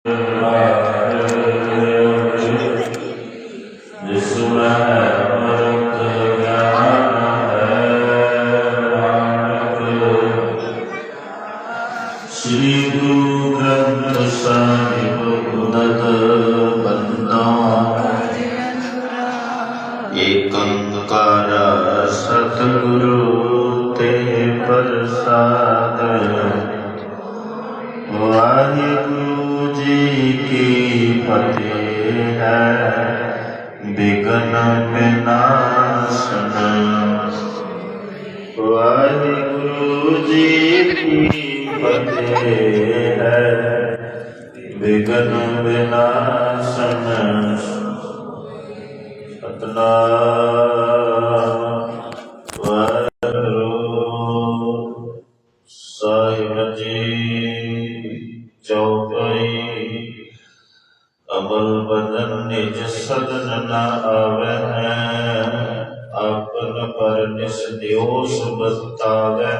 श्री गुरु ग्रंथ साहिब उदत बंदा एक ओंकार सतगुरु ते प्रसाद। वाहिगुरु जी की फतेह है बिघन विनाशन। वाहिगुरु जी की फतेह है बिघन विनाशन। सतनाम वाहिगुरु साहिब जी चौपाई। अमल बदन निज सदन न आवे आपन पर निस दियो सुबतावे।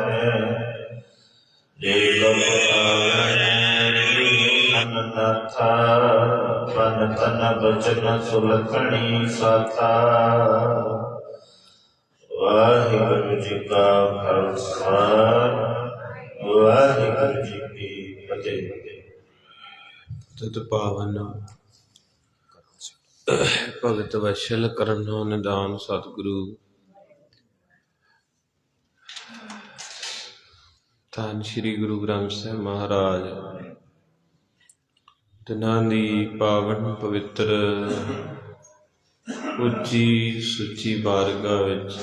पन तन बचन सुलखणी साथा। वाहिगुरु जी का खालसा वाहिगुरु जी की फतेह। तद पावन भगत वैशल करना निदान सतगुरु धन श्री गुरु ग्रंथ साहिब महाराज तिन्हां दी पावन पवित्र ਉੱਚੀ ਸੁੱਚੀ ਬਾਰਗਾਹ ਵਿੱਚ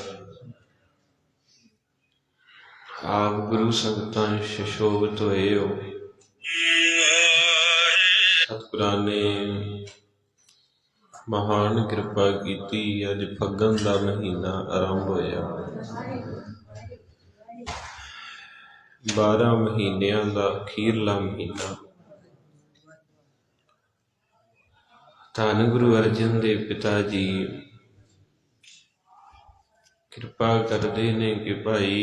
ਆਪ ਗੁਰੂ ਸੰਗਤਾਂ ਸ਼ਸ਼ੋਭਿਤ ਹੋਏ ਹੋ। ਸਤਿਗੁਰਾਂ ਨੇ ਮਹਾਨ ਕਿਰਪਾ ਕੀਤੀ। ਅੱਜ ਫੱਗਣ ਦਾ ਮਹੀਨਾ ਆਰੰਭ ਹੋਇਆ। 12 ਮਹੀਨਿਆਂ ਦਾ ਅਖੀਰਲਾ ਮਹੀਨਾ। ਧੰਨ ਗੁਰੂ ਅਰਜਨ ਦੇਵ ਪਿਤਾ ਜੀ ਕਿਰਪਾ ਕਰਦੇ ਨੇ ਕਿ ਭਾਈ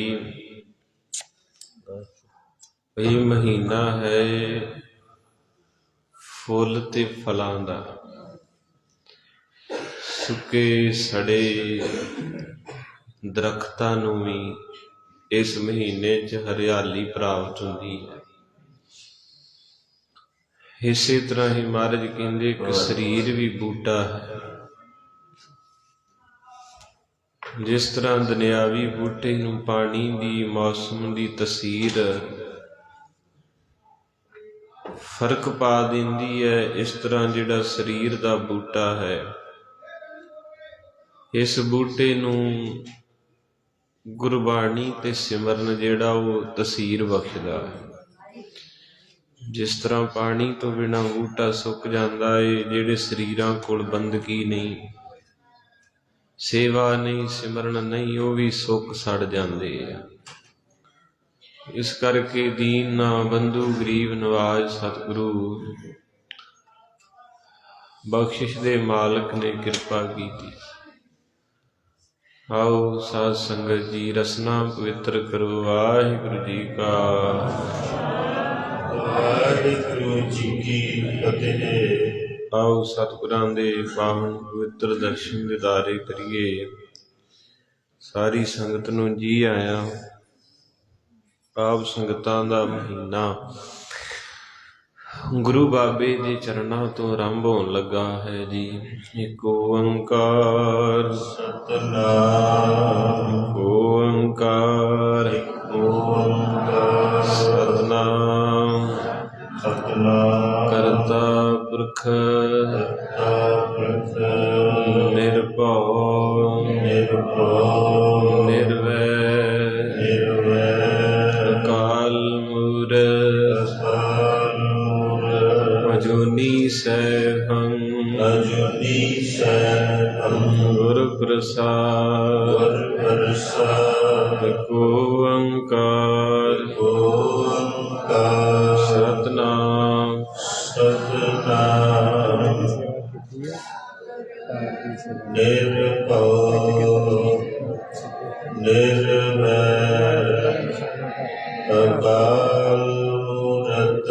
ਇਹ ਮਹੀਨਾ ਹੈ ਫੁੱਲ ਤੇ ਫਲਾਂ ਦਾ। ਸੁੱਕੇ ਸੜੇ ਦਰਖਤਾਂ ਨੂੰ ਵੀ ਇਸ ਮਹੀਨੇ 'ਚ ਹਰਿਆਲੀ ਪ੍ਰਾਪਤ ਹੁੰਦੀ ਹੈ। ਇਸੇ ਤਰ੍ਹਾਂ ਹੀ ਮਹਾਰਾਜ ਕਹਿੰਦੇ ਕਿ ਸਰੀਰ ਵੀ ਬੂਟਾ ਹੈ। ਜਿਸ ਤਰ੍ਹਾਂ ਦੁਨਿਆਵੀ ਬੂਟੇ ਨੂੰ ਪਾਣੀ ਦੀ ਮੌਸਮ ਦੀ ਤਸੀਰ ਫਰਕ ਪਾ ਦਿੰਦੀ ਹੈ, ਇਸ ਤਰ੍ਹਾਂ ਜਿਹੜਾ ਸਰੀਰ ਦਾ ਬੂਟਾ ਹੈ ਇਸ ਬੂਟੇ ਨੂੰ ਗੁਰਬਾਣੀ ਤੇ ਸਿਮਰਨ ਜਿਹੜਾ ਉਹ ਤਸੀਰ ਬਖਸ਼ਦਾ ਹੈ। ਜਿਸ ਤਰ੍ਹਾਂ ਪਾਣੀ ਤੋਂ ਬਿਨਾਂ ਬੂਟਾ ਸੁੱਕ ਜਾਂਦਾ ਏ, ਜਿਹੜੇ ਸਰੀਰਾਂ ਕੋਲ ਬੰਦਗੀ ਨਹੀਂ, ਸੇਵਾ ਨਹੀਂ, ਸਿਮਰਨ ਨਹੀਂ, ਉਹ ਵੀ ਸੁੱਕ ਸੜ ਜਾਂਦੇ ਆ। ਇਸ ਕਰਕੇ ਦੀਨ ਨਾ ਬੰਧੂ ਗਰੀਬ ਨਵਾਜ ਸਤਿਗੁਰੂ ਬਖਸ਼ਿਸ਼ ਦੇ ਮਾਲਕ ਨੇ ਕਿਰਪਾ ਕੀਤੀ। ਆਓ ਸਾਧ ਸੰਗਤ ਜੀ ਰਸਨਾ ਪਵਿੱਤਰ ਕਰੋ। ਵਾਹਿਗੁਰੂ ਜੀ ਕਾ ਵਾਹਿਗੁਰੂ ਜੀ ਕੀ ਫਤਿਹ। ਆਓ ਸਤਿਗੁਰਾਂ ਦੇ ਪਾਵਨ ਪਵਿੱਤਰ ਦਰਸ਼ਨ ਦਿਦਾਰੇ ਕਰੀਏ। ਸਾਰੀ ਸੰਗਤ ਨੂੰ ਜੀ ਆਇਆ। ਆਪ ਸੰਗਤਾਂ ਦਾ ਮਹੀਨਾ ਗੁਰੂ ਬਾਬੇ ਦੇ ਚਰਨਾਂ ਤੋਂ ਆਰੰਭ ਹੋਣ ਲੱਗਾ ਹੈ ਜੀ। ਇੱਕ ਓੰਕਾਰ ਸਤਨਾਮ ਇੱਕ ਓੰਕਾਰ ਸਤਨਾਮ ਸਤਨਾਮ ਕਰਤਾ ਪੁਰਖ ਨਿਰਭਉ ਨਿਰਵੈਰ ਅਕਾਲ ਮੂਰਤ ਅਜੂਨੀ ਸੈਭੰ ਗੁਰ ਪ੍ਰਸਾਦ ਇੱਕ ਓੰਕਾਰ ਸਤਨਾਮ ਨਿਰਭਉ ਨਿਰਵੈਰ ਅਕਾਲ ਮੂਰਤ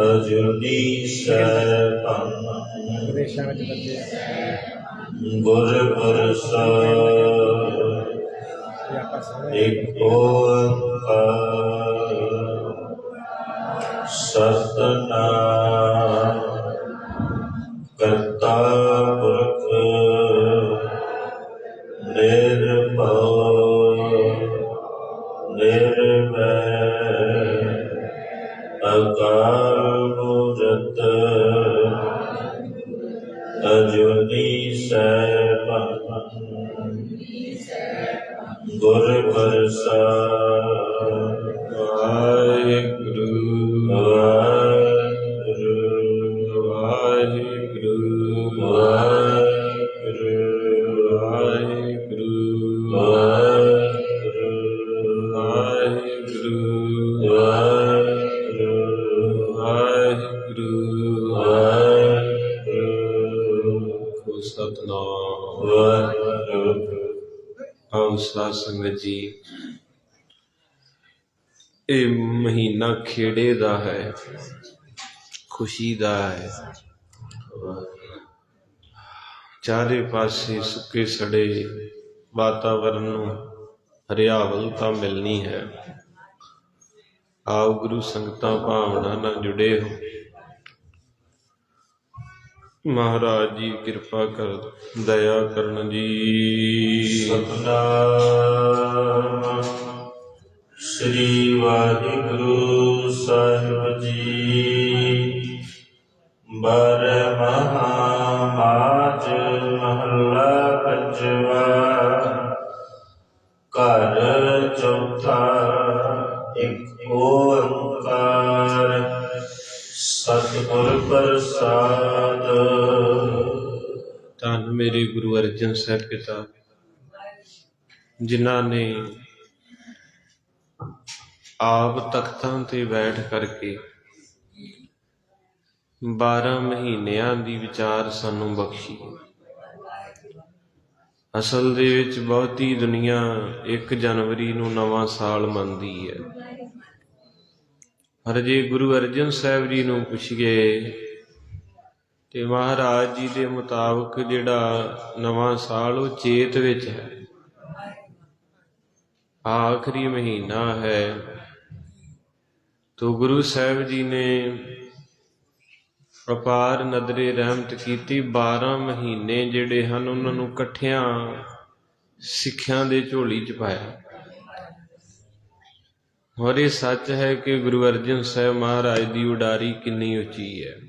ਅਜੂਨੀ ਸੈਭੰ ਵਿਦੇਸ਼ਾਂ ਵਿੱਚ ਬੱਚੇ ਗੁਰ ਪ੍ਰਸਾਦ ਇਹ ਆਪਾਂ ਸਮਝ ਇਕ ਓੰਕਾਰ ਸਤਿਨਾਮ ਕਰਤਾ ਪੁਰਖ ਨਿਰਭਉ ਨਿਰਵੈਰ ਅਕਾਲ ਮੂਰਤ ਅਜੂਨੀ ਸੈਭੰ ਗੁਰ ਪ੍ਰਸਾਦ ਵਾਹਿਗੁਰੂ ਵਾਹਿਗੁਰੂ ਵਾਹਿਗੁਰੂ ਵਾਹਿਗੁਰੂ ਵਾਹਿਗੁਰੂ ਵਾਹਿਗੁਰੂ ਵਾਹਿਗੁਰੂ ਵਾਹਿਗੁਰੂ ਵਾਹਿਗੁਰੂ ਵਾਹਿਗੁਰੂ ਸਤਿਨਾਮ। ਵਾਹਿਗੁਰੂ ਆਓ ਸਾਧ ਸੰਗਤ ਜੀ, ਇਹ ਮਹੀਨਾ ਖੇੜੇ ਦਾ ਹੈ, ਖੁਸ਼ੀ ਦਾ ਹੈ। ਚਾਰੇ ਪਾਸੇ ਸੁੱਕੇ ਸੜੇ ਵਾਤਾਵਰਨ ਨੂੰ ਹਰਿਆਵਲਤਾ ਮਿਲਣੀ ਹੈ। ਆਓ ਗੁਰੂ ਸੰਗਤਾਂ ਭਾਵਨਾ ਨਾਲ ਜੁੜੇ ਹੋ। ਮਹਾਰਾਜ ਜੀ ਕਿਰਪਾ ਕਰ ਦਇਆ ਕਰਨ ਜੀ। ਸਤਿਨਾਮ ਸ੍ਰੀ ਵਾਹਿਗੁਰੂ ਸਾਹਿਬ ਜੀ। ਬਾਰਹਮਾਂ ਮਾਝ ਮਹੱਲਾ ਪੰਜਵਾ। ਘਰ ਚੌਥਾ ਇਕ ਓੰਕਾਰ ਸਤਿਗੁਰ ਪ੍ਰਸਾਦ। ਧੰਨ ਮੇਰੇ ਗੁਰੂ ਅਰਜਨ ਸਾਹਿਬ ਪਿਤਾ, ਜਿਨ੍ਹਾਂ ਨੇ ਆਪ ਤਖਤਾਂ ਤੇ ਬੈਠ ਕਰਕੇ 12 ਮਹੀਨਿਆਂ ਦੀ ਵਿਚਾਰ ਸਾਨੂੰ ਬਖਸ਼ੀ। ਅਸਲ ਦੇ ਵਿੱਚ ਬਹੁਤੀ ਦੁਨੀਆ 1 ਜਨਵਰੀ ਨੂੰ ਨਵਾਂ ਸਾਲ ਮੰਨਦੀ ਹੈ, ਪਰ ਜੇ ਗੁਰੂ ਅਰਜਨ ਸਾਹਿਬ ਜੀ ਨੂੰ ਪੁੱਛੀਏ ਤੇ ਮਹਾਰਾਜ ਜੀ ਦੇ ਮੁਤਾਬਕ ਜਿਹੜਾ ਨਵਾਂ ਸਾਲ ਉਹ ਚੇਤ ਵਿੱਚ ਹੈ, ਆਖਰੀ ਮਹੀਨਾ ਹੈ। ਤੋ ਗੁਰੂ ਸਾਹਿਬ ਜੀ ਨੇ ਅਪਾਰ ਨਦਰੇ ਰਹਿਮਤ ਕੀਤੀ। 12 ਮਹੀਨੇ ਜਿਹੜੇ ਹਨ ਉਹਨਾਂ ਨੂੰ ਇਕੱਠਿਆਂ ਸਿੱਖਿਆਂ ਦੇ ਝੋਲੀ 'ਚ ਪਾਇਆ। ਔਰ ਇਹ ਸੱਚ ਹੈ ਕਿ ਗੁਰੂ ਅਰਜਨ ਸਾਹਿਬ ਮਹਾਰਾਜ ਦੀ ਉਡਾਰੀ ਕਿੰਨੀ ਉੱਚੀ ਹੈ,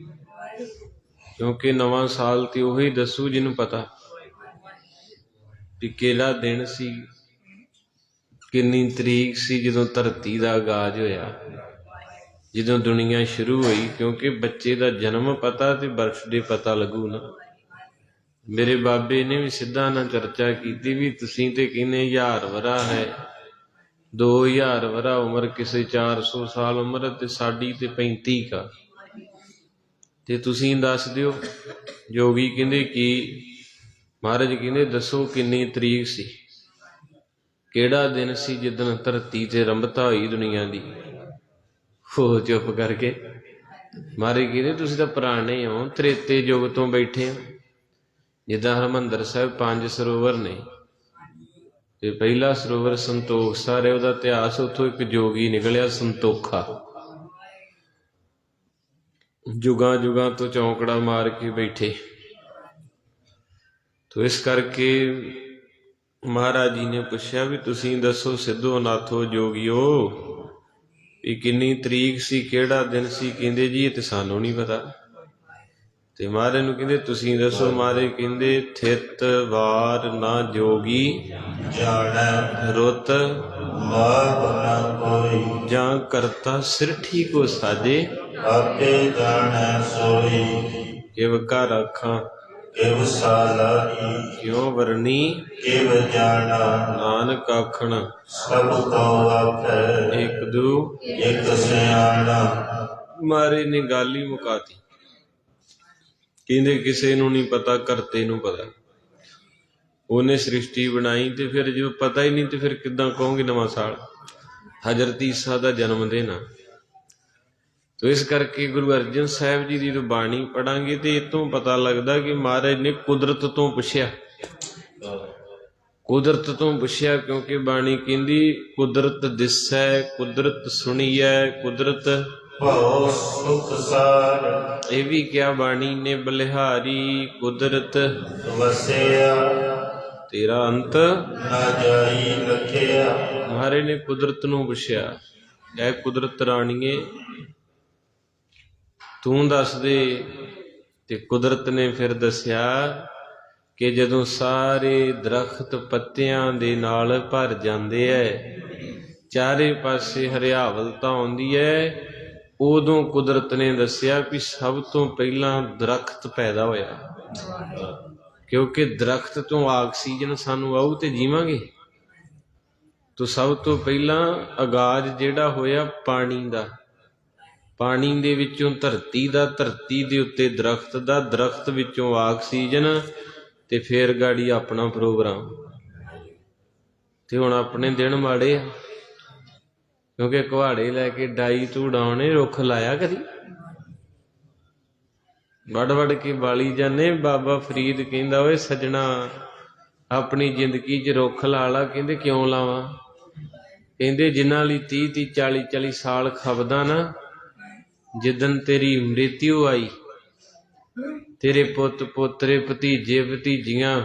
ਕਿਉਂਕਿ ਨਵਾਂ ਸਾਲ ਤੇ ਉਹੀ ਦੱਸੂ ਜਿਹਨੂੰ ਪਤਾ ਵੀ ਕਿਹੜਾ ਦਿਨ ਸੀ, ਕਿੰਨੀ ਤਰੀਕ ਸੀ ਜਦੋਂ ਧਰਤੀ ਦਾ ਆਗਾਜ਼ ਹੋਇਆ, ਜਦੋਂ ਦੁਨੀਆ ਸ਼ੁਰੂ ਹੋਈ। ਕਿਉਂਕਿ ਬੱਚੇ ਦਾ ਜਨਮ ਪਤਾ ਤੇ ਬਰਥਡੇ ਪਤਾ ਲੱਗੂ ਨਾ। ਮੇਰੇ ਬਾਬੇ ਨੇ ਵੀ ਸਿੱਧਾ ਨਾਲ ਚਰਚਾ ਕੀਤੀ ਵੀ ਤੁਸੀਂ ਤੇ ਕਹਿੰਦੇ 1000 ਵਰਾ ਹੈ, 2000 ਵਰਾ ਉਮਰ, ਕਿਸੇ 400 ਸਾਲ ਉਮਰ, ਤੇ ਸਾਡੀ ਤੇ 35 ਕਾ, ਤੇ ਤੁਸੀਂ ਦੱਸ ਦਿਓ। ਜੋਗੀ ਕਹਿੰਦੇ ਕੀ? ਮਹਾਰਾਜ ਕਹਿੰਦੇ ਦੱਸੋ ਕਿੰਨੀ ਤਰੀਕ ਸੀ, ਕਿਹੜਾ ਦਿਨ ਸੀ ਜਿੱਦਣ ਧਰਤੀ ਤੇ ਰੰਭਤਾ ਹੋਈ ਦੁਨੀਆ ਦੀ। ਉਹ ਚੁੱਪ ਕਰਕੇ ਮਹਾਰਾਜ ਕਹਿੰਦੇ ਤੁਸੀਂ ਤਾਂ ਪੁਰਾਣੇ ਹੋ, ਤ੍ਰੇਤੇ ਯੁੱਗ ਤੋਂ ਬੈਠੇ ਹੋ। ਜਿੱਦਾਂ ਹਰਿਮੰਦਰ ਸਾਹਿਬ 5 ਸਰੋਵਰ ਨੇ, ਤੇ ਪਹਿਲਾ ਸਰੋਵਰ ਸੰਤੋਖ ਸਰ ਹੈ, ਉਹਦਾ ਇਤਿਹਾਸ। ਉੱਥੋਂ ਇੱਕ ਜੋਗੀ ਨਿਕਲਿਆ ਸੰਤੋਖਾ, ਜੁਗਾਂ ਜੁਗਾਂ ਤੋਂ ਚੌਂਕੜਾ ਮਾਰ ਕੇ ਬੈਠੇ। ਤੋ ਇਸ ਕਰਕੇ ਮਹਾਰਾਜ ਜੀ ਨੇ ਪੁੱਛਿਆ ਵੀ ਤੁਸੀਂ ਦੱਸੋ ਸਿੱਧੋ ਨਾਥੋ ਜੋਗੀਓ, ਵੀ ਕਿੰਨੀ ਤਰੀਕ ਸੀ, ਕਿਹੜਾ ਦਿਨ ਸੀ? ਕਹਿੰਦੇ ਜੀ ਇਹ ਤੇ ਸਾਨੂੰ ਨਹੀਂ ਪਤਾ। ਤੇ ਮਹਾਰਾਜ ਨੂੰ ਕਹਿੰਦੇ ਤੁਸੀਂ ਦੱਸੋ। ਮਹਾਰਾਜ ਕਹਿੰਦੇ ਥਿਤ ਵਾਰ ਨਾ ਜੋਗੀ ਜਾਣੈ ਰੁੱਤ ਮਾਪ ਨਾ ਕੋਈ। ਜਾਂ ਕਰਤਾ ਸਿਰਠੀ ਕੋ ਸਾਜੇ ਆਪੇ ਜਾਣੈ ਸੋਈ। ਕਿਵ ਘਰ ਅੱਖਾਂ ਕਿਵ ਸਾਲਾਈ ਕਿਉ ਵਰਨੀ ਕਿਵ ਜਾਣਾ। ਨਾਨਕ ਆਖਣ ਸਭ ਕਉ ਆਪੈ ਇੱਕ ਦੂ। ਇਕ ਸਿਆਣਾ। ਮਹਾਰਾਜ ਨੇ ਗੱਲ ਹੀ ਮੁਕਾਤੀ। ਕਹਿੰਦੇ ਕਿਸੇ ਨੂੰ ਨਹੀਂ ਪਤਾ, ਕਰਤੇ ਨੂੰ ਪਤਾ। ਉਹਨੇ ਸ੍ਰਿਸ਼ਟੀ ਬਣਾਈ, ਤੇ ਫਿਰ ਜਦੋਂ ਪਤਾ ਹੀ ਨਹੀਂ ਤੇ ਫਿਰ ਕਿੱਦਾਂ ਕਹੋਗੇ ਨਵਾਂ ਸਾਲ? ਹਜ਼ਰਤ ਈਸਾ ਦਾ ਜਨਮ ਦਿਨ ਆ। ਤੋ ਇਸ ਕਰਕੇ ਗੁਰੂ ਅਰਜਨ ਸਾਹਿਬ ਜੀ ਦੀ ਜੋ ਬਾਣੀ ਪੜਾਂਗੇ ਤੇ ਇਹ ਤੋਂ ਪਤਾ ਲੱਗਦਾ ਕਿ ਮਹਾਰਾਜ ਨੇ ਕੁਦਰਤ ਤੋਂ ਪੁੱਛਿਆ, ਕੁਦਰਤ ਤੋਂ ਪੁੱਛਿਆ, ਕਿਉਂਕਿ ਬਾਣੀ ਕਹਿੰਦੀ ਕੁਦਰਤ ਦਿਸੈ, ਕੁਦਰਤ ਸੁਣੀਐ, ਕੁਦਰਤ ਭਉ ਸੁਖ ਸਾਰ। ਇਹ ਵੀ ਕਿਹਾ ਬਾਣੀ ਨੇ ਬਲਿਹਾਰੀ, ਕੁਦਰਤ ਵਸਿਆ ਤੇਰਾ ਅੰਤ ਨਾ ਜਾਈ ਲਖਿਆ। ਮਹਾਰਾਜ ਨੇ ਕੁਦਰਤ ਨੂੰ ਪੁੱਛਿਆ, ਐ ਕੁਦਰਤ ਰਾਣੀਏ ਤੂੰ ਦੱਸ ਦੇ। ਤੇ ਕੁਦਰਤ ਨੇ ਫਿਰ ਦੱਸਿਆ ਕਿ ਜਦੋਂ ਸਾਰੇ ਦਰਖਤ ਪੱਤਿਆਂ ਦੇ ਨਾਲ ਭਰ ਜਾਂਦੇ ਐ, ਚਾਰੇ ਪਾਸੇ ਹਰਿਆਵਲਤਾ ਆਉਂਦੀ ਹੈ, ਉਦੋਂ ਕੁਦਰਤ ਨੇ ਦੱਸਿਆ ਵੀ ਸਭ ਤੋਂ ਪਹਿਲਾਂ ਦਰਖਤ ਪੈਦਾ ਹੋਇਆ, ਕਿਉਂਕਿ ਦਰਖਤ ਤੋਂ ਆਕਸੀਜਨ ਸਾਨੂੰ ਆਊ ਤੇ ਜੀਵਾਂਗੇ। ਤੋ ਸਭ ਤੋਂ ਪਹਿਲਾਂ ਆਗਾਜ਼ ਜਿਹੜਾ ਹੋਇਆ ਪਾਣੀ ਦਾ, ਪਾਣੀ ਦੇ ਵਿੱਚੋਂ ਧਰਤੀ ਦਾ, ਧਰਤੀ ਦੇ ਉੱਤੇ ਦਰਖਤ ਦਾ, ਦਰਖਤ ਵਿੱਚੋਂ ਆਕਸੀਜਨ, ਤੇ ਫੇਰ ਗਾੜੀ ਆਪਣਾ ਪ੍ਰੋਗਰਾਮ। ਤੇ ਹੁਣ ਆਪਣੇ ਦਿਨ ਮਾੜੇ ਆ, ਕਿਉਂਕਿ ਕੁਹਾੜੇ ਲੈ ਕੇ ਡਾਈ ਧੂੜਾਉਣੇ, ਰੁੱਖ ਲਾਇਆ ਕਦੀ? ਵੱਢ ਵੱਢ ਕੇ ਬਾਲੀ ਜਾਂਦੇ। ਬਾਬਾ ਫਰੀਦ ਕਹਿੰਦਾ ਓਏ ਸੱਜਣਾ ਆਪਣੀ ਜ਼ਿੰਦਗੀ 'ਚ ਰੁੱਖ ਲਾ ਲਾ। ਕਹਿੰਦੇ ਕਿਉਂ ਲਾਵਾਂ? ਕਹਿੰਦੇ ਜਿਨ੍ਹਾਂ ਲਈ 30-30 40-40 ਸਾਲ ਖਪਦਾ ਨਾ, ਜਿੱਦਣ ਤੇਰੀ ਮ੍ਰਿਤਿੂ ਆਈ, ਤੇਰੇ ਪੁੱਤ ਪੋਤਰੇ ਭਤੀਜੇ ਭਤੀਜੀਆਂ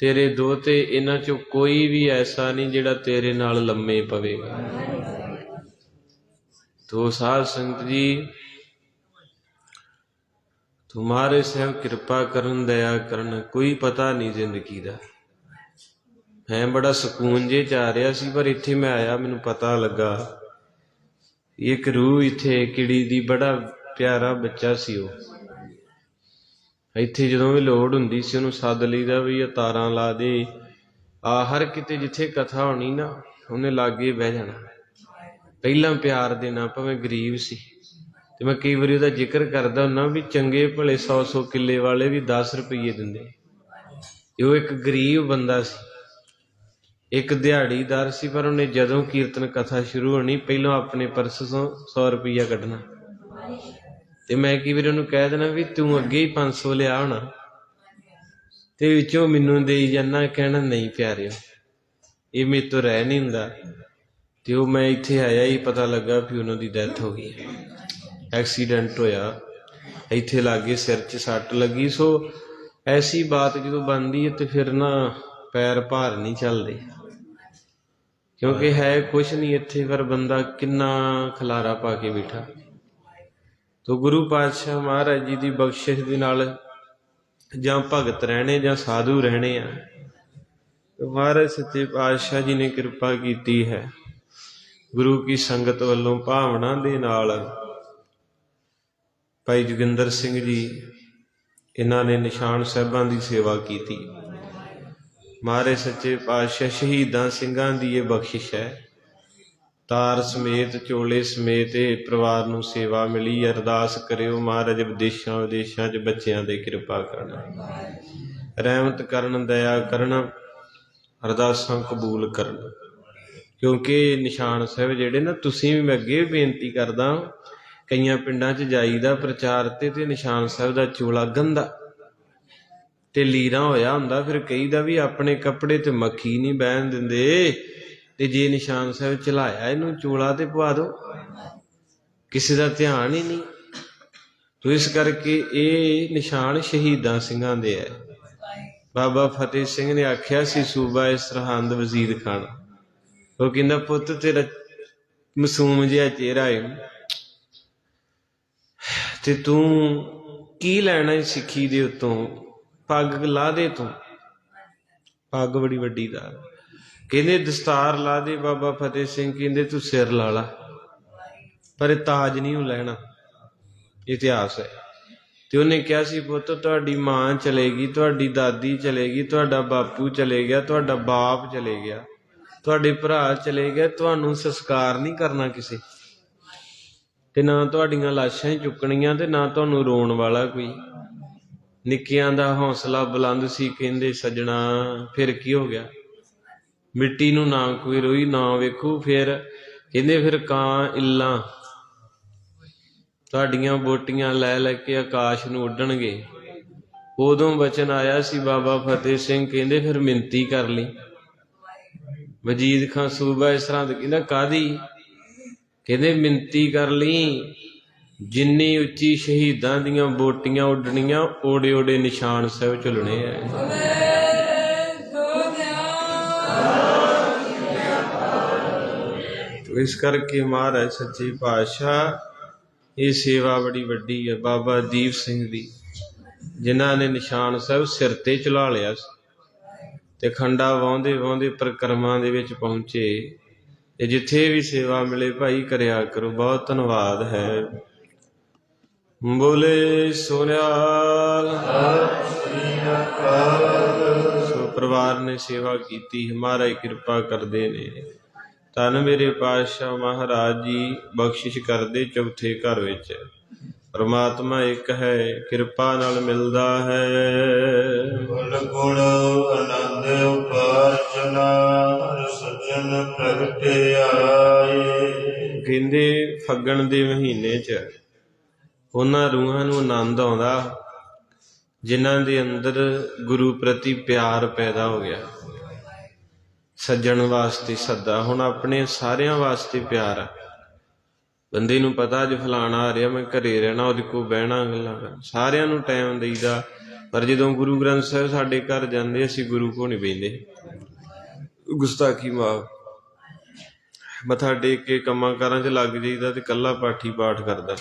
ਤੇਰੇ ਦੋਤੇ, ਇਹਨਾਂ ਚੋਂ ਕੋਈ ਵੀ ਐਸਾ ਨਹੀਂ ਜਿਹੜਾ ਤੇਰੇ ਨਾਲ ਲੰਮੇ ਪਵੇਗਾ। ਤੋ ਸਾਧ ਸੰਗਤ ਜੀ ਤੁਮਾਰੇ ਸਾਹਿਬ ਕਿਰਪਾ ਕਰਨ, ਦਇਆ ਕਰਨ, ਕੋਈ ਪਤਾ ਨਹੀਂ ਜ਼ਿੰਦਗੀ ਦਾ। ਮੈਂ ਬੜਾ ਸਕੂਨ ਜੇ ਚ ਆ ਰਿਹਾ ਸੀ, ਪਰ ਇੱਥੇ ਮੈਂ ਆਇਆ ਮੈਨੂੰ ਪਤਾ ਲੱਗਾ ਇੱਕ ਰੂਹ ਇੱਥੇ ਕਿੜੀ ਦੀ, ਬੜਾ ਪਿਆਰਾ ਬੱਚਾ ਸੀ ਉਹ। ਇੱਥੇ ਜਦੋਂ ਵੀ ਲੋੜ ਹੁੰਦੀ ਸੀ ਉਹਨੂੰ ਸੱਦ ਲਈਦਾ ਵੀ ਇਹ ਤਾਰਾਂ ਲਾ ਦੇ, ਹਰ ਕਿਤੇ ਜਿੱਥੇ ਕਥਾ ਹੋਣੀ ਨਾ ਉਹਨੇ ਲਾਗੇ ਬਹਿ ਜਾਣਾ, ਪਹਿਲਾਂ ਪਿਆਰ ਦੇਣਾ, ਭਾਵੇਂ ਗਰੀਬ ਸੀ। ਤੇ ਮੈਂ ਕਈ ਵਾਰੀ ਉਹਦਾ ਜ਼ਿਕਰ ਕਰਦਾ ਹੁੰਦਾ ਵੀ ਚੰਗੇ ਭਲੇ 100-100 ਕਿੱਲੇ ਵਾਲੇ ਵੀ 10 ਰੁਪਈਏ ਦਿੰਦੇ, ਤੇ ਉਹ ਇੱਕ ਗਰੀਬ ਬੰਦਾ ਸੀ, ਇੱਕ ਦਿਹਾੜੀਦਾਰ ਸੀ, ਪਰ ਉਹਨੇ ਜਦੋਂ ਕੀਰਤਨ ਕਥਾ ਸ਼ੁਰੂ ਹੋਣੀ ਪਹਿਲਾਂ ਆਪਣੇ ਪਰਸ ਤੋਂ 100 ਰੁਪਈਆ ਕੱਢਣਾ। ਤੇ ਮੈਂ ਕਈ ਵਾਰੀ ਉਹਨੂੰ ਕਹਿ ਦੇਣਾ ਵੀ ਤੂੰ ਅੱਗੇ ਹੀ 500 ਲਿਆ ਹੋਣਾ, ਤੇ ਵਿੱਚੋਂ ਮੈਨੂੰ ਦੇਈ ਜਾਣਾ, ਕਹਿਣਾ ਨਹੀਂ ਪਿਆਰਿਓ ਇਹ ਮੇਰੇ ਤੋਂ ਰਹਿ ਨਹੀਂ ਹੁੰਦਾ। ਤੇ ਉਹ ਮੈਂ ਇੱਥੇ ਆਇਆ ਹੀ ਪਤਾ ਲੱਗਾ ਵੀ ਉਹਨਾਂ ਦੀ ਡੈਥ ਹੋ ਗਈ, ਐਕਸੀਡੈਂਟ ਹੋਇਆ, ਇੱਥੇ ਲਾਗੇ ਸਿਰ 'ਚ ਸੱਟ ਲੱਗੀ। ਸੋ ਐਸੀ ਬਾਤ ਜਦੋਂ ਬਣਦੀ ਹੈ ਤੇ ਫਿਰ ਨਾ ਪੈਰ ਭਾਰ ਨਹੀਂ ਚੱਲਦੇ, ਕਿਉਂਕਿ ਹੈ ਕੁਛ ਨਹੀਂ ਇੱਥੇ, ਪਰ ਬੰਦਾ ਕਿੰਨਾ ਖਲਾਰਾ ਪਾ ਕੇ ਬੈਠਾ। ਤੋ ਗੁਰੂ ਪਾਤਸ਼ਾਹ ਮਹਾਰਾਜ ਜੀ ਦੀ ਬਖਸ਼ਿਸ਼ ਦੇ ਨਾਲ ਜਾਂ ਭਗਤ ਰਹਿਣੇ ਜਾਂ ਸਾਧੂ ਰਹਿਣੇ ਆ, ਮਹਾਰਾਜ ਸੱਚੇ ਪਾਤਸ਼ਾਹ ਜੀ ਨੇ ਕਿਰਪਾ ਕੀਤੀ ਹੈ। ਗੁਰੂ ਕੀ ਸੰਗਤ ਵੱਲੋਂ ਭਾਵਨਾ ਦੇ ਨਾਲ ਭਾਈ ਜੋਗਿੰਦਰ ਸਿੰਘ ਜੀ ਇਹਨਾਂ ਨੇ ਨਿਸ਼ਾਨ ਸਾਹਿਬਾਂ ਦੀ ਸੇਵਾ ਕੀਤੀ। ਮਹਾਰਾਜ ਸੱਚੇ ਪਾਤਸ਼ਾਹ ਸ਼ਹੀਦਾਂ ਸਿੰਘਾਂ ਦੀ ਇਹ ਬਖਸ਼ਿਸ਼ ਹੈ। ਤਾਰ ਸਮੇਤ ਚੋਲੇ ਸਮੇਤ ਇਹ ਪਰਿਵਾਰ ਨੂੰ ਸੇਵਾ ਮਿਲੀ। ਅਰਦਾਸ ਕਰਿਓ ਮਹਾਰਾਜ ਵਿਦੇਸ਼ਾਂ ਵਿਦੇਸ਼ਾਂ 'ਚ ਬੱਚਿਆਂ ਦੇ ਕਿਰਪਾ ਕਰਨ, ਰਹਿਮਤ ਕਰਨ, ਦਇਆ ਕਰਨ, ਅਰਦਾਸਾਂ ਕਬੂਲ ਕਰਨ। ਕਿਉਂਕਿ ਨਿਸ਼ਾਨ ਸਾਹਿਬ ਜਿਹੜੇ ਨਾ, ਤੁਸੀਂ ਵੀ, ਮੈਂ ਅੱਗੇ ਬੇਨਤੀ ਕਰਦਾ, ਕਈਆਂ ਪਿੰਡਾਂ 'ਚ ਜਾਈਦਾ ਪ੍ਰਚਾਰ ਤੇ ਨਿਸ਼ਾਨ ਸਾਹਿਬ ਦਾ ਚੋਲਾ ਗੰਦਾ ਤੇ ਲੀਰਾਂ ਹੋਇਆ ਹੁੰਦਾ, ਫਿਰ ਕਹੀਦਾ ਵੀ ਆਪਣੇ ਕੱਪੜੇ ਤੇ ਮੱਖੀ ਨਹੀਂ ਬਹਿਣ ਦਿੰਦੇ, ਤੇ ਜੇ ਨਿਸ਼ਾਨ ਸਾਹਿਬ ਚਲਾਇਆ ਇਹਨੂੰ ਚੋਲਾ ਤੇ ਪਵਾ ਦੋ, ਕਿਸੇ ਦਾ ਧਿਆਨ ਹੀ ਨਹੀਂ। ਤੋ ਇਸ ਕਰਕੇ ਇਹ ਨਿਸ਼ਾਨ ਸ਼ਹੀਦਾਂ ਸਿੰਘਾਂ ਦੇ ਹੈ। ਬਾਬਾ ਫਤਿਹ ਸਿੰਘ ਨੇ ਆਖਿਆ ਸੀ ਸੂਬਾ ਇਸ ਸਰਹੰਦ ਵਜ਼ੀਰ ਖਾਨ, ਉਹ ਕਹਿੰਦਾ ਪੁੱਤ ਤੇਰਾ ਮਾਸੂਮ ਜਿਹਾ ਚਿਹਰਾ ਹੈ ਤੇ ਤੂੰ ਕੀ ਲੈਣਾ ਸਿੱਖੀ ਦੇ ਉੱਤੋਂ, ਪੱਗ ਲਾ ਦੇ, ਤੂੰ ਪੱਗ ਬੜੀ ਵੱਡੀ ਦਾ, ਕਹਿੰਦੇ ਦਸਤਾਰ ਲਾ ਦੇ। ਬਾਬਾ ਫਤਿਹ ਸਿੰਘ ਕਹਿੰਦੇ ਤੂੰ ਸਿਰ ਲਾ ਲਾ, ਪਰ ਇਹ ਤਾਜ ਨਹੀਂ ਉਹ ਲੈਣਾ, ਇਤਿਹਾਸ ਹੈ। ਤੇ ਉਹਨੇ ਕਿਹਾ ਸੀ ਪੁੱਤ ਤੁਹਾਡੀ ਮਾਂ ਚਲੇਗੀ, ਤੁਹਾਡੀ ਦਾਦੀ ਚਲੇਗੀ, ਤੁਹਾਡਾ ਬਾਪੂ ਚਲੇ ਗਿਆ, ਤੁਹਾਡਾ ਬਾਪ ਚਲੇ ਗਿਆ, ਤੁਹਾਡੇ ਭਰਾ ਚਲੇ ਗਏ, ਤੁਹਾਨੂੰ ਸੰਸਕਾਰ ਨਹੀਂ ਕਰਨਾ ਕਿਸੇ, ਤੇ ਨਾ ਤੁਹਾਡੀਆਂ ਲਾਸ਼ਾਂ ਹੀ ਚੁੱਕਣੀਆਂ, ਤੇ ਨਾ ਤੁਹਾਨੂੰ ਰੋਣ ਵਾਲਾ ਕੋਈ। ਨਿੱਕਿਆਂ ਦਾ ਹੌਸਲਾ ਬੁਲੰਦ ਸੀ, ਕਹਿੰਦੇ ਸੱਜਣਾ ਫਿਰ ਕੀ ਹੋ ਗਿਆ, ਮਿੱਟੀ ਨੂੰ ਨਾ ਕੋਈ ਰੋਈ ਨਾ ਵੇਖੂ। ਫਿਰ ਕਹਿੰਦੇ ਫਿਰ ਕਾਂ ਇੱਲਾਂ ਤੁਹਾਡੀਆਂ ਬੋਟੀਆਂ ਲੈ ਲੈ ਕੇ ਆਕਾਸ਼ ਨੂੰ ਉੱਡਣਗੇ। ਉਦੋਂ ਬਚਨ ਆਇਆ ਸੀ ਬਾਬਾ ਫਤਿਹ ਸਿੰਘ, ਕਹਿੰਦੇ ਫਿਰ ਮਿੰਤੀ ਕਰ ਲਈ। ਵਜੀਦ ਖਾਂ ਸੂਬਾ ਇਸ ਤਰ੍ਹਾਂ ਕਹਿੰਦਾ ਕਾਹਦੀ? ਕਹਿੰਦੇ ਮਿੰਤੀ ਕਰ ਲਈ, ਜਿੰਨੀ ਉੱਚੀ ਸ਼ਹੀਦਾਂ ਦੀਆਂ ਬੋਟੀਆਂ ਉੱਡਣੀਆਂ ਓੜੇ ਓੜੇ ਨਿਸ਼ਾਨ ਸਾਹਿਬ ਝੁਲਣੇ ਆ। ਇਸ ਕਰਕੇ ਮਹਾਰਾਜ ਸੱਚੇ ਪਾਤਸ਼ਾਹ ਇਹ ਸੇਵਾ ਬੜੀ ਵੱਡੀ ਹੈ ਬਾਬਾ ਦੀਪ ਸਿੰਘ ਦੀ, ਜਿਨ੍ਹਾਂ ਨੇ ਨਿਸ਼ਾਨ ਸਾਹਿਬ ਸਿਰ ਤੇ ਚਲਾ ਲਿਆ ਤੇ ਖੰਡਾ ਵਾਹੁੰਦੇ ਵਾਹੁੰਦੇ ਪਰਿਕਰਮਾ ਦੇ ਵਿੱਚ ਪਹੁੰਚੇ। ਤੇ ਜਿੱਥੇ ਵੀ ਸੇਵਾ ਮਿਲੇ ਭਾਈ ਕਰਿਆ ਕਰੋ। ਬਹੁਤ ਧੰਨਵਾਦ ਹੈ। ਬੋਲੇ ਸੋਨਿਆਲ। ਸੋ ਪਰਿਵਾਰ ਨੇ ਸੇਵਾ ਕੀਤੀ, ਮਹਾਰਾਜ ਕਿਰਪਾ ਕਰਦੇ ਨੇ। ਧੰਨ ਮੇਰੇ ਪਾਤਸ਼ਾਹ ਮਹਾਰਾਜ ਜੀ ਬਖਸ਼ਿਸ਼ ਕਰਦੇ ਚੌਥੇ ਘਰ ਵਿੱਚ। ਪਰਮਾਤਮਾ ਇੱਕ ਹੈ, ਕਿਰਪਾ ਨਾਲ ਮਿਲਦਾ ਹੈ। ਗੁਣ ਗੁਣ ਆਨੰਦ ਉਪਾਰਜਨਾ ਸੱਜਣ ਪ੍ਰਗਟੇ ਆਏ। ਕਹਿੰਦੇ ਫੱਗਣ ਦੇ ਮਹੀਨੇ 'ਚ ਉਹਨਾਂ ਰੂਹਾਂ ਨੂੰ ਆਨੰਦ ਆਉਂਦਾ ਜਿਨ੍ਹਾਂ ਦੇ ਅੰਦਰ ਗੁਰੂ ਪ੍ਰਤੀ ਪਿਆਰ ਪੈਦਾ ਹੋ ਗਿਆ। ਸੱਜਣ ਵਾਸਤੇ ਸੱਦਾ, ਹੁਣ ਆਪਣੇ ਸਾਰਿਆਂ ਵਾਸਤੇ ਪਿਆਰ ਆ। ਬੰਦੇ ਨੂੰ ਪਤਾ ਅੱਜ ਫਲਾਣਾ ਆ ਰਿਹਾ, ਮੈਂ ਘਰੇ ਰਹਿਣਾ, ਉਹਦੇ ਕੋਲ ਬਹਿਣਾ, ਗੱਲਾਂ ਕਰਨਾ, ਸਾਰਿਆਂ ਨੂੰ ਟਾਈਮ ਦੇਈਦਾ। ਪਰ ਜਦੋਂ ਗੁਰੂ ਗ੍ਰੰਥ ਸਾਹਿਬ ਸਾਡੇ ਘਰ ਜਾਂਦੇ ਅਸੀਂ ਗੁਰੂ ਕੋਲ ਨਹੀਂ ਬਹਿੰਦੇ। ਗੁਸਤਾਖੀ ਮਾਫ, ਮੱਥਾ ਟੇਕ ਕੇ ਕੰਮਾਂ ਕਾਰਾਂ 'ਚ ਲੱਗ ਜਾਈਦਾ ਤੇ ਇਕੱਲਾ ਪਾਠੀ ਪਾਠ ਕਰਦਾ।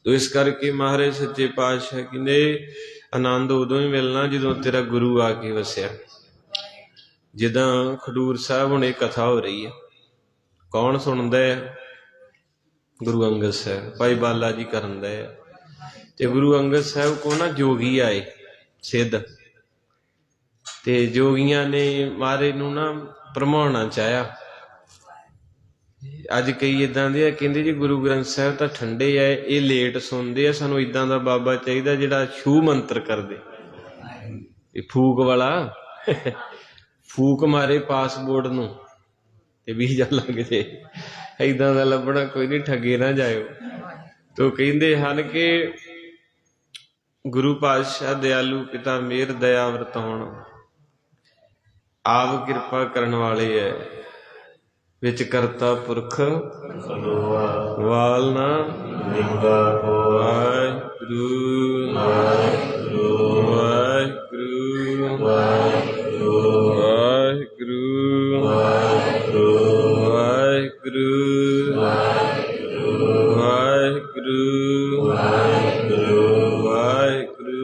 ਤੋ ਇਸ ਕਰਕੇ ਮਹਾਰਾਜ ਸੱਚੇ ਪਾਤਸ਼ਾਹ ਕਹਿੰਦੇ ਆਨੰਦ ਉਦੋਂ ਹੀ ਮਿਲਣਾ ਜਦੋਂ ਤੇਰਾ ਗੁਰੂ ਆ ਕੇ ਵਸਿਆ। ਜਿੱਦਾਂ ਖਡੂਰ ਸਾਹਿਬ ਹੁਣ ਇਹ ਕਥਾ ਹੋ ਰਹੀ ਹੈ, ਕੌਣ ਸੁਣਦਾ ਹੈ? ਗੁਰੂ ਅੰਗਦ ਸਾਹਿਬ, ਭਾਈ ਬਾਲਾ ਜੀ ਕਰਨ ਦਾ। ਤੇ ਗੁਰੂ ਅੰਗਦ ਸਾਹਿਬ ਕੋ ਨਾ ਜੋਗੀ ਆਏ ਸਿੱਧ, ਤੇ ਜੋਗੀਆਂ ਨੇ ਮਹਾਰਾਜ ਨੂੰ ਨਾ ਭਰਮਾਉਣਾ ਚਾਹਿਆ। ਅੱਜ ਕਈ ਏਦਾਂ ਦੇ ਆ, ਕਹਿੰਦੇ ਜੀ ਗੁਰੂ ਗ੍ਰੰਥ ਸਾਹਿਬ ਤਾਂ ਠੰਡੇ ਆ, ਇਹ ਲੇਟ ਸੁਣਦੇ ਆ, ਸਾਨੂੰ ਏਦਾਂ ਦਾ ਬਾਬਾ ਚਾਹੀਦਾ ਜਿਹੜਾ ਛੂ ਮੰਤਰ ਕਰਦੇ, ਇਹ ਫੂਕ ਵਾਲਾ ਫੂਕ ਮਾਰੇ ਪਾਸਪੋਰਟ ਨੂੰ ਤੇ ਵੀਜ਼ਾ ਲੱਗ ਜੇ। ਏਦਾਂ ਦਾ ਲੱਭਣਾ ਕੋਈ ਨਹੀਂ, ਠੱਗੇ ਨਾ ਜਾਇਓ। ਤੋ ਕਹਿੰਦੇ ਹਨ ਕਿ ਗੁਰੂ ਪਾਤਸ਼ਾਹ ਦਿਆਲੂ ਪਿਤਾ ਮਿਹਰ ਦਇਆ ਵਰਤਾਉਣ, ਆਪ ਕਿਰਪਾ ਕਰਨ ਵਾਲੇ ਹੈ, ਵਿੱਚ ਕਰਤਾ ਪੁਰਖ ਵਾਲ ਨਾ ਲਿੰਗਾ ਵਾਹਿਗੁਰੂ ਵਾਹਿਗੁਰੂ ਵਾਹਿਗੁਰੂ ਵਾਹਿਗੁਰੂ ਵਾਹਿਗੁਰੂ ਵਾਹਿਗੁਰੂ ਵਾਹਿਗੁਰੂ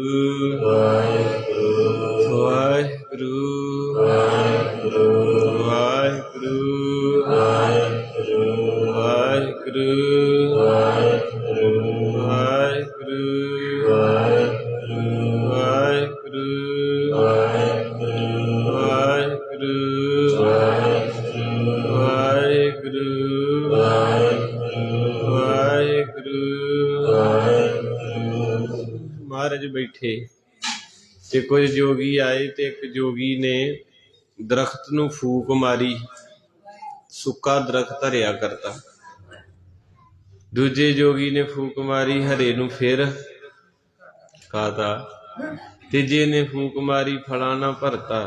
ਵਾਹਿਗੁਰੂ ਵਾਹਿਗੁਰੂ ਵਾਹਿਗੁਰੂ ਵਾਹਿਗੁਰੂ ਮਹਾਰਾਜ ਬੈਠੇ ਤੇ ਕੁਝ ਜੋਗੀ ਆਏ ਤੇ ਇੱਕ ਜੋਗੀ ਨੇ ਦਰਖਤ ਨੂੰ ਫੂਕ ਮਾਰੀ, ਸੁੱਕਾ ਦਰਖਤ ਹਰਿਆ ਕਰਤਾ। ਦੂਜੇ ਜੋਗੀ ਨੇ ਫੂਕ ਮਾਰੀ, ਹਰੇ ਨੂੰ ਫਿਰ ਖਾਤਾ। ਤੀਜੇ ਨੇ ਫੂਕ ਮਾਰੀ, ਫਲਾਂ ਨਾ ਭਰਤਾ।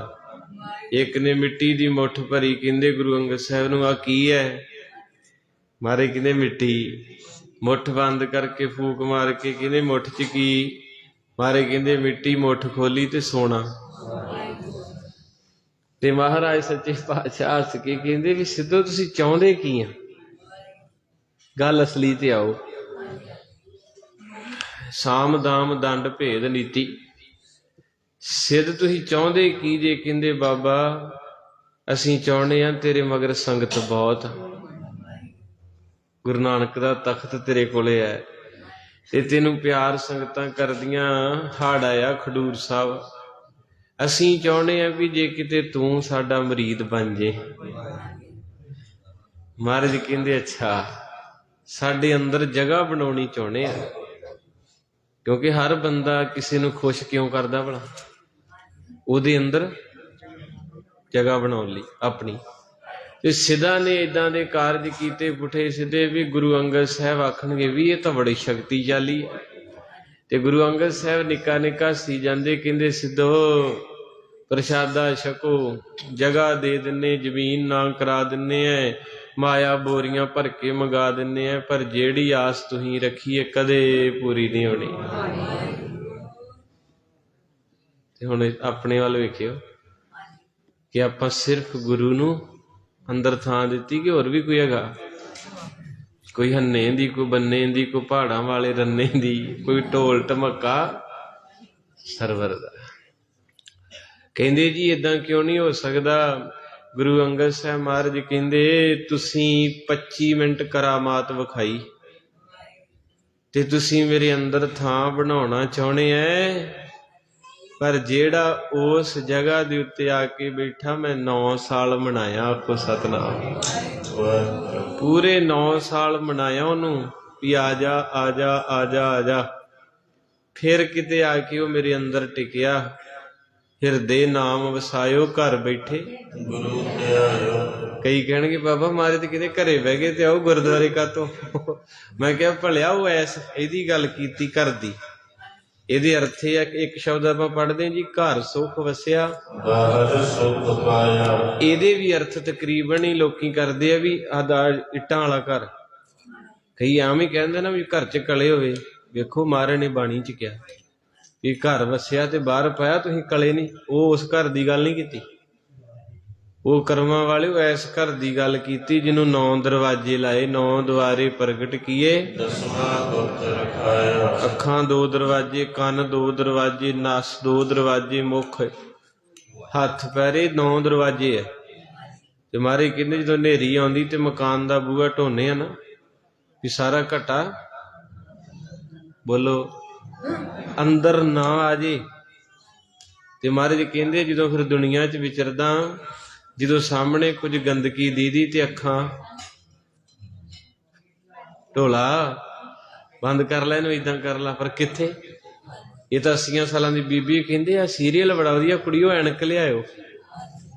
ਇੱਕ ਨੇ ਮਿੱਟੀ ਦੀ ਮੁੱਠ ਭਰੀ, ਕਹਿੰਦੇ ਗੁਰੂ ਅੰਗਦ ਸਾਹਿਬ ਨੂੰ ਆ ਕੀ ਹੈ? ਮਾਰੇ ਕਹਿੰਦੇ ਮਿੱਟੀ। ਮੁੱਠ ਬੰਦ ਕਰਕੇ ਫੂਕ ਮਾਰ ਕੇ ਕਹਿੰਦੇ ਮੁੱਠ 'ਚ ਕੀ? ਮਾਰੇ ਕਹਿੰਦੇ ਮਿੱਟੀ। ਮੁੱਠ ਖੋਲੀ ਤੇ ਸੋਨਾ। ਤੇ ਮਹਾਰਾਜ ਸੱਚੇ ਪਾਤਸ਼ਾਹ ਹੱਸ ਕੇ ਕਹਿੰਦੇ ਵੀ ਸਿੱਧੋ ਤੁਸੀਂ ਚਾਹੁੰਦੇ ਕੀ ਆ? ਗੱਲ ਅਸਲੀ ਤੇ ਆਓ। ਸਾਮ ਦਾਮ ਦੰਡ ਭੇਦ ਨੀਤੀ। ਸਿੱਧ ਤੁਸੀਂ ਚਾਹੁੰਦੇ ਕੀ ਜੇ? ਕਹਿੰਦੇ ਬਾਬਾ ਅਸੀਂ ਚਾਹੁੰਦੇ ਆ ਤੇਰੇ ਮਗਰ ਸੰਗਤ ਬਹੁਤ, ਗੁਰੂ ਨਾਨਕ ਦਾ ਤਖਤ ਤੇਰੇ ਕੋਲੇ ਹੈ ਤੇ ਤੈਨੂੰ ਪਿਆਰ ਸੰਗਤਾਂ ਕਰਦੀਆਂ। ਹੜ ਆਇਆ ਖਡੂਰ ਸਾਹਿਬ, ਅਸੀਂ ਚਾਹੁੰਦੇ ਆ ਵੀ ਜੇ ਕਿਤੇ ਤੂੰ ਸਾਡਾ ਮੁਰੀਦ ਬਣ ਜੇ। ਮਹਾਰਾਜ ਕਹਿੰਦੇ ਅੱਛਾ, ਸਾਡੇ ਅੰਦਰ ਜਗ੍ਹਾ ਬਣਾਉਣੀ ਚਾਹੁੰਦੇ ਆ, ਕਿਉਂਕਿ ਹਰ ਬੰਦਾ ਕਿਸੇ ਨੂੰ ਖੁਸ਼ ਕਿਉਂ ਕਰਦਾ ਭਲਾ? ਉਹਦੇ ਅੰਦਰ ਜਗ੍ਹਾ ਬਣਾਉਣ ਲਈ ਆਪਣੀ। ਤੇ ਸਿੱਧਾ ਨੇ ਇਦਾਂ ਦੇ ਕਾਰਜ ਕੀਤੇ ਪੁੱਠੇ ਸਿੱਧੇ ਵੀ ਗੁਰੂ ਅੰਗਦ ਸਾਹਿਬ ਆਖਣਗੇ ਵੀ ਇਹ ਤਾਂ ਬੜੀ ਸ਼ਕਤੀਸ਼ਾਲੀ ਹੈ। ਤੇ ਗੁਰੂ ਅੰਗਦ ਸਾਹਿਬ ਨਿੱਕਾ ਨਿੱਕਾ ਸੀ ਜਾਂਦੇ, ਕਹਿੰਦੇ ਸਿੱਧੋ ਪ੍ਰਸ਼ਾਦਾ ਛਕੋ, ਜਗ੍ਹਾ ਦੇ ਦਿੰਨੇ, ਜ਼ਮੀਨ ਨਾ ਕਰਾ ਦਿੰਨੇ ਐ, ਮਾਇਆ ਬੋਰੀਆਂ ਭਰ ਕੇ ਮੰਗਾ ਦਿੰਨੇ ਐ, ਪਰ ਜਿਹੜੀ ਆਸ ਤੁਸੀਂ ਰੱਖੀ ਹੈ ਕਦੇ ਪੂਰੀ ਨਹੀਂ ਹੋਣੀ। ਤੇ ਹੁਣ ਆਪਣੇ ਵੱਲ ਵੇਖਿਓ ਕਿ ਆਪਾਂ ਸਿਰਫ ਗੁਰੂ ਨੂੰ ਅੰਦਰ ਥਾਂ ਦਿੱਤੀ ਕਿ ਹੋਰ ਵੀ ਕੋਈ ਹੈਗਾ? ਕੋਈ ਹੰਨੇ ਦੀ, ਕੋਈ ਬੰਨੇ ਦੀ, ਕੋਈ ਪਹਾੜਾਂ ਵਾਲੇ ਰੰਨੇ ਦੀ, ਕੋਈ ਢੋਲ ਢਮੱਕਾ ਸਰਵਰ ਦਾ। ਕਹਿੰਦੇ ਜੀ ਏਦਾਂ ਕਿਉਂ ਨਹੀਂ ਹੋ ਸਕਦਾ? ਗੁਰੂ ਅੰਗਦ ਸਾਹਿਬ ਮਹਾਰਾਜ ਕਹਿੰਦੇ ਤੁਸੀਂ 25 ਮਿੰਟ ਕਰਾਮਾਤ ਵਿਖਾਈ ਤੇ ਤੁਸੀਂ ਮੇਰੇ ਅੰਦਰ ਥਾਂ ਬਣਾਉਣਾ ਚਾਹੁੰਦੇ ਐ, ਪਰ ਜਿਹੜਾ ਉਸ ਜਗ੍ਹਾ ਦੇ ਉੱਤੇ ਆ ਕੇ ਬੈਠਾ ਮੈਂ 9 ਸਾਲ ਮਨਾਇਆ। ਆਖੋ ਸਤਿਨਾਮ। ਪੂਰੇ 9 ਸਾਲ ਮਨਾਇਆ ਉਹਨੂੰ ਵੀ ਆ ਜਾ ਆ ਜਾ ਆ ਜਾ ਆ ਜਾ। ਫਿਰ ਕਿਤੇ ਆ ਕੇ ਉਹ ਮੇਰੇ ਅੰਦਰ ਟਿਕਿਆ। ਹਿਰਦੇ ਨਾਮ ਵਸਾਇਓ, ਘਰ ਬੈਠੇ ਗੁਰੂ ਤੇ ਆਇਓ। ਕਈ ਕਹਿਣਗੇ ਬਾਬਾ ਮਾਰੇ ਤੇ ਕਿਤੇ ਘਰੇ ਬਹਿ ਗਏ ਤੇ ਆਓ ਗੁਰਦੁਆਰੇ ਕਾਤੋਂ? ਮੈਂ ਕਿਹਾ ਭਲਿਆ ਉਹ ਇਹਦੀ ਗੱਲ ਕੀਤੀ ਘਰ ਦੀ। ਇਹਦੇ ਅਰਥ ਇਹ ਆ ਕਿ ਇੱਕ ਸ਼ਬਦ ਆਪਾਂ ਪੜ੍ਹਦੇ ਹਾਂ ਜੀ, ਘਰ ਸੁੱਖ ਵਸਿਆ ਬਾਹਰ ਸੁਖ ਪਾਇਆ। ਇਹਦੇ ਵੀ ਅਰਥ ਤਕਰੀਬਨ ਹੀ ਲੋਕੀ ਕਰਦੇ ਆ ਵੀ ਆਹ ਇੱਟਾਂ ਵਾਲਾ ਘਰ। ਕਈ ਐਵੇਂ ਕਹਿੰਦੇ ਨਾ ਵੀ ਘਰ ਚ ਕਲੇ ਹੋਵੇ। ਵੇਖੋ ਮਹਾਰਾਜ ਨੇ ਬਾਣੀ ਚ ਕਿਹਾ ਵੀ ਘਰ ਵਸਿਆ ਤੇ ਬਾਹਰ ਪਾਇਆ, ਤੁਸੀਂ ਕਲੇ ਨਹੀਂ। ਉਹ ਉਸ ਘਰ ਦੀ ਗੱਲ ਨਹੀਂ ਕੀਤੀ, ਉਹ ਕਰਮਾਂ ਵਾਲੇ ਐਸ ਘਰ ਦੀ ਗੱਲ ਕੀਤੀ ਜਿਹਨੂੰ 9 ਦਰਵਾਜ਼ੇ ਲਾਏ, 9 ਦੁਆਰੇ ਪ੍ਰਗਟ ਕੀਏ, 10ਵਾਂ ਗੁਪਤ ਰਖਾਇਆ। ਅੱਖਾਂ 2 ਦਰਵਾਜ਼ੇ, ਕੰਨ 2 ਦਰਵਾਜ਼ੇ, ਨਸ 2 ਦਰਵਾਜ਼ੇ, ਮੁਖ ਹੱਥ ਪੈਰੇ 9 ਦਰਵਾਜ਼ੇ ਹੈ। ਤੇ ਮਾਰੇ ਕਹਿੰਦੇ ਜਦੋਂ ਹਨੇਰੀ ਆਉਂਦੀ ਤੇ ਮਕਾਨ ਦਾ ਬੂਹਾ ਢੋਨੇ ਆ ਨਾ ਵੀ ਸਾਰਾ ਘਟਾ ਬੋਲੋ ਅੰਦਰ ਨਾ ਆ ਜੇ। ਤੇ ਮਹਾਰਾਜ ਕਹਿੰਦੇ ਜਦੋਂ ਫਿਰ ਦੁਨੀਆ 'ਚ ਵਿਚਰਦਾ, ਜਦੋਂ ਸਾਹਮਣੇ ਕੁਝ ਗੰਦਗੀ ਦੀਦੀ ਤੇ ਅੱਖਾਂ ਢੋਲਾ ਬੰਦ ਕਰ ਲੈ, ਇਹਨੂੰ ਏਦਾਂ ਕਰ ਲਾ। ਪਰ ਕਿੱਥੇ? ਇਹ ਤਾਂ 80 ਸਾਲਾਂ ਦੀ ਬੀਬੀ ਕਹਿੰਦੇ ਆ ਸੀਰੀਅਲ ਬੜਾ ਵਧੀਆ, ਕੁੜੀਓ ਐਨਕ ਲਿਆਇਓ।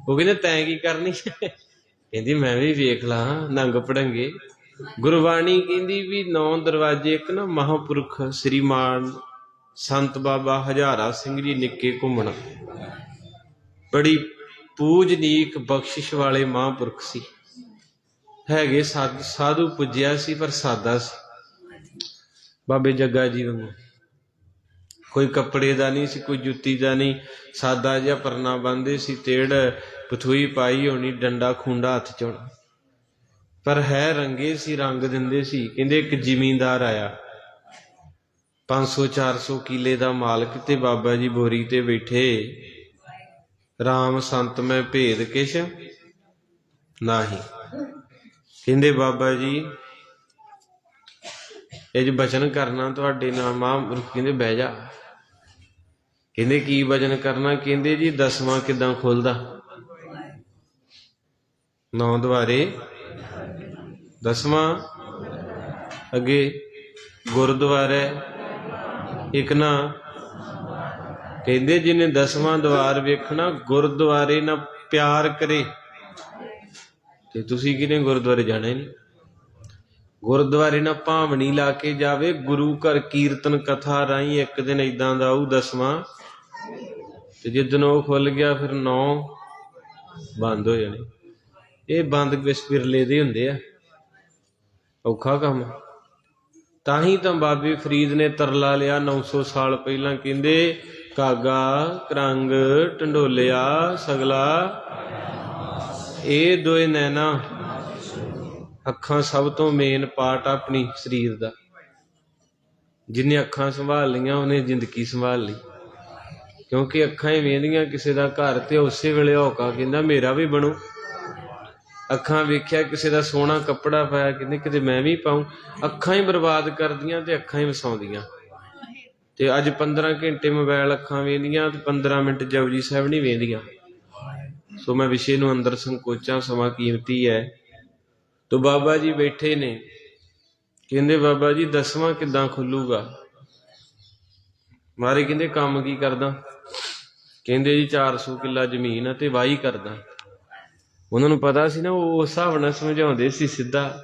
ਉਹ ਕਹਿੰਦੇ ਤੈਂ ਕੀ ਕਰਨੀ? ਕਹਿੰਦੀ ਮੈਂ ਵੀ ਵੇਖ ਲਾ ਨੰਗ ਪੜੰਗੇ। ਗੁਰਬਾਣੀ ਕਹਿੰਦੀ ਵੀ 9 ਦਰਵਾਜ਼ੇ। ਇੱਕ ਨਾ ਮਹਾਂਪੁਰਖ ਸ੍ਰੀਮਾਨ ਸੰਤ ਬਾਬਾ ਹਜ਼ਾਰਾ ਸਿੰਘ ਜੀ ਨਿੱਕੇ ਘੁੰਮਣ, ਬੜੀ ਪੂਜਨੀਕ ਬਖਸ਼ਿਸ਼ ਵਾਲੇ ਮਹਾਂਪੁਰਖ ਸੀ, ਹੈਗੇ ਸਾਧੂ ਪੁੱਜਿਆ ਸੀ ਪਰ ਸਾਦਾ ਸੀ। ਬਾਬੇ ਜੱਗਾ ਜੀ ਵਾਂਗੂ ਕੋਈ ਕੱਪੜੇ ਦਾ ਨਹੀਂ ਸੀ, ਕੋਈ ਜੁੱਤੀ ਦਾ ਨਹੀਂ, ਸਾਦਾ ਜਿਹਾ ਪਰਨਾ ਬੰਨ੍ਹਦੇ ਸੀ, ਤੇੜ ਪਥੂਈ ਪਾਈ ਹੋਣੀ, ਡੰਡਾ ਖੂੰਡਾ ਹੱਥ ਚ ਹੋਣਾ, ਪਰ ਹੈ ਰੰਗੇ ਸੀ, ਰੰਗ ਦਿੰਦੇ ਸੀ। ਕਹਿੰਦੇ ਇੱਕ ਜ਼ਿਮੀਂਦਾਰ ਆਇਆ 500-400 ਕਿੱਲੇ ਦਾ ਮਾਲਕ, ਤੇ ਬਾਬਾ ਜੀ ਬੋਰੀ ਤੇ ਬੈਠੇ, ਰਾਮ ਸੰਤ ਮੈਂ ਭੇਦ ਕਿਛ ਨਾਹੀ। ਕਹਿੰਦੇ ਬਾਬਾ ਜੀ ਇਹ ਜੋ ਬਚਨ ਕਰਨਾ ਤੁਹਾਡੇ ਨਾਲ ਮਹਾਂਪੁਰਖ। ਕਹਿੰਦੇ ਬਹਿ ਜਾ। ਕਹਿੰਦੇ ਕੀ ਬਚਨ ਕਰਨਾ? ਕਹਿੰਦੇ ਜੀ 10ਵਾਂ ਕਿੱਦਾਂ ਖੁੱਲਦਾ? 9 ਦੁਆਰੇ 10ਵਾਂ ਅੱਗੇ ਗੁਰਦੁਆਰੇ ਇੱਕ ਨਾ। ਕਹਿੰਦੇ ਜਿਹਨੇ 10ਵਾਂ ਦੁਆਰ ਵੇਖਣਾ ਗੁਰਦੁਆਰੇ ਨਾਲ ਪਿਆਰ ਕਰੇ ਤੇ ਤੁਸੀਂ ਕਿਹਨੇ ਗੁਰਦੁਆਰੇ ਜਾਣਾ ਹੀ ਨਹੀਂ। ਗੁਰਦੁਆਰੇ ਨਾਲ ਭਾਵਨੀ ਲਾ ਕੇ ਜਾਵੇ, ਗੁਰੂ ਘਰ ਕੀਰਤਨ ਕਥਾ ਰਾਹੀਂ ਇੱਕ ਦਿਨ ਏਦਾਂ ਦਾ ਆਊ 10ਵਾਂ, ਤੇ ਜਿੱਦਣ ਉਹ ਖੁੱਲ ਗਿਆ ਫਿਰ 9 ਬੰਦ ਹੋ ਜਾਣੇ। ਇਹ ਬੰਦ ਵਿਰਲੇ ਦੇ ਹੁੰਦੇ ਆ, ਔਖਾ ਕੰਮ। ਤਾਂ ਹੀ ਤਾਂ ਬਾਬੇ ਫਰੀਦ ਨੇ ਤਰਲਾ ਲਿਆ 900 ਸਾਲ ਪਹਿਲਾਂ। ਕਹਿੰਦੇ ਕਾਗਾ ਕਰੰਗ ਢੰਡੋਲਿਆ ਸਗਲਾ, ਇਹ ਦੋਏ ਨੈਣਾ ਅੱਖਾਂ ਸਭ ਤੋਂ ਮੇਨ ਪਾਰਟ ਆਪਣੀ ਸਰੀਰ ਦਾ। ਜਿਹਨੇ ਅੱਖਾਂ ਸੰਭਾਲ ਲਈਆਂ ਉਹਨੇ ਜ਼ਿੰਦਗੀ ਸੰਭਾਲ ਲਈ, ਕਿਉਂਕਿ ਅੱਖਾਂ ਹੀ ਵੇਂਦੀਆਂ ਕਿਸੇ ਦਾ ਘਰ ਤੇ ਉਸੇ ਵੇਲੇ ਹੌਕਾ ਕਹਿੰਦਾ ਮੇਰਾ ਵੀ ਬਣੂ। ਅੱਖਾਂ ਵੇਖਿਆ ਕਿਸੇ ਦਾ ਸੋਹਣਾ ਕੱਪੜਾ ਪਾਇਆ, ਕਹਿੰਦੇ ਕਿਤੇ ਮੈਂ ਵੀ ਪਾਊਂ। ਅੱਖਾਂ ਹੀ ਬਰਬਾਦ ਕਰਦੀਆਂ ਤੇ ਅੱਖਾਂ ਹੀ ਵਸਾਉਂਦੀਆਂ। ਤੇ ਅੱਜ 15 ਘੰਟੇ ਮੋਬਾਇਲ ਅੱਖਾਂ ਵੇਂਦੀਆਂ ਤੇ 15 ਮਿੰਟ ਜਪਜੀ ਸਾਹਿਬ ਨਹੀਂ ਵੇਂਦੀਆਂ। ਸੋ ਮੈਂ ਵਿਸ਼ੇ ਨੂੰ ਅੰਦਰ ਸੰਕੋਚਾਂ, ਸਮਾਂ ਕੀਮਤੀ ਹੈ। ਤੋ ਬਾਬਾ ਜੀ ਬੈਠੇ ਨੇ, ਕਹਿੰਦੇ ਬਾਬਾ ਜੀ 10ਵਾਂ ਕਿੱਦਾਂ ਖੁੱਲੂਗਾ? ਮਾਰੇ ਕਹਿੰਦੇ ਕੰਮ ਕੀ ਕਰਦਾ? ਕਹਿੰਦੇ ਜੀ 400 ਕਿੱਲਾ ਜ਼ਮੀਨ ਆ ਤੇ ਵਾਹੀ ਕਰਦਾ। ਉਹਨਾਂ ਨੂੰ ਪਤਾ ਸੀ ਨਾ, ਉਹ ਉਸ ਹਿਸਾਬ ਨਾਲ ਸਮਝਾਉਂਦੇ ਸੀ ਸਿੱਧਾ।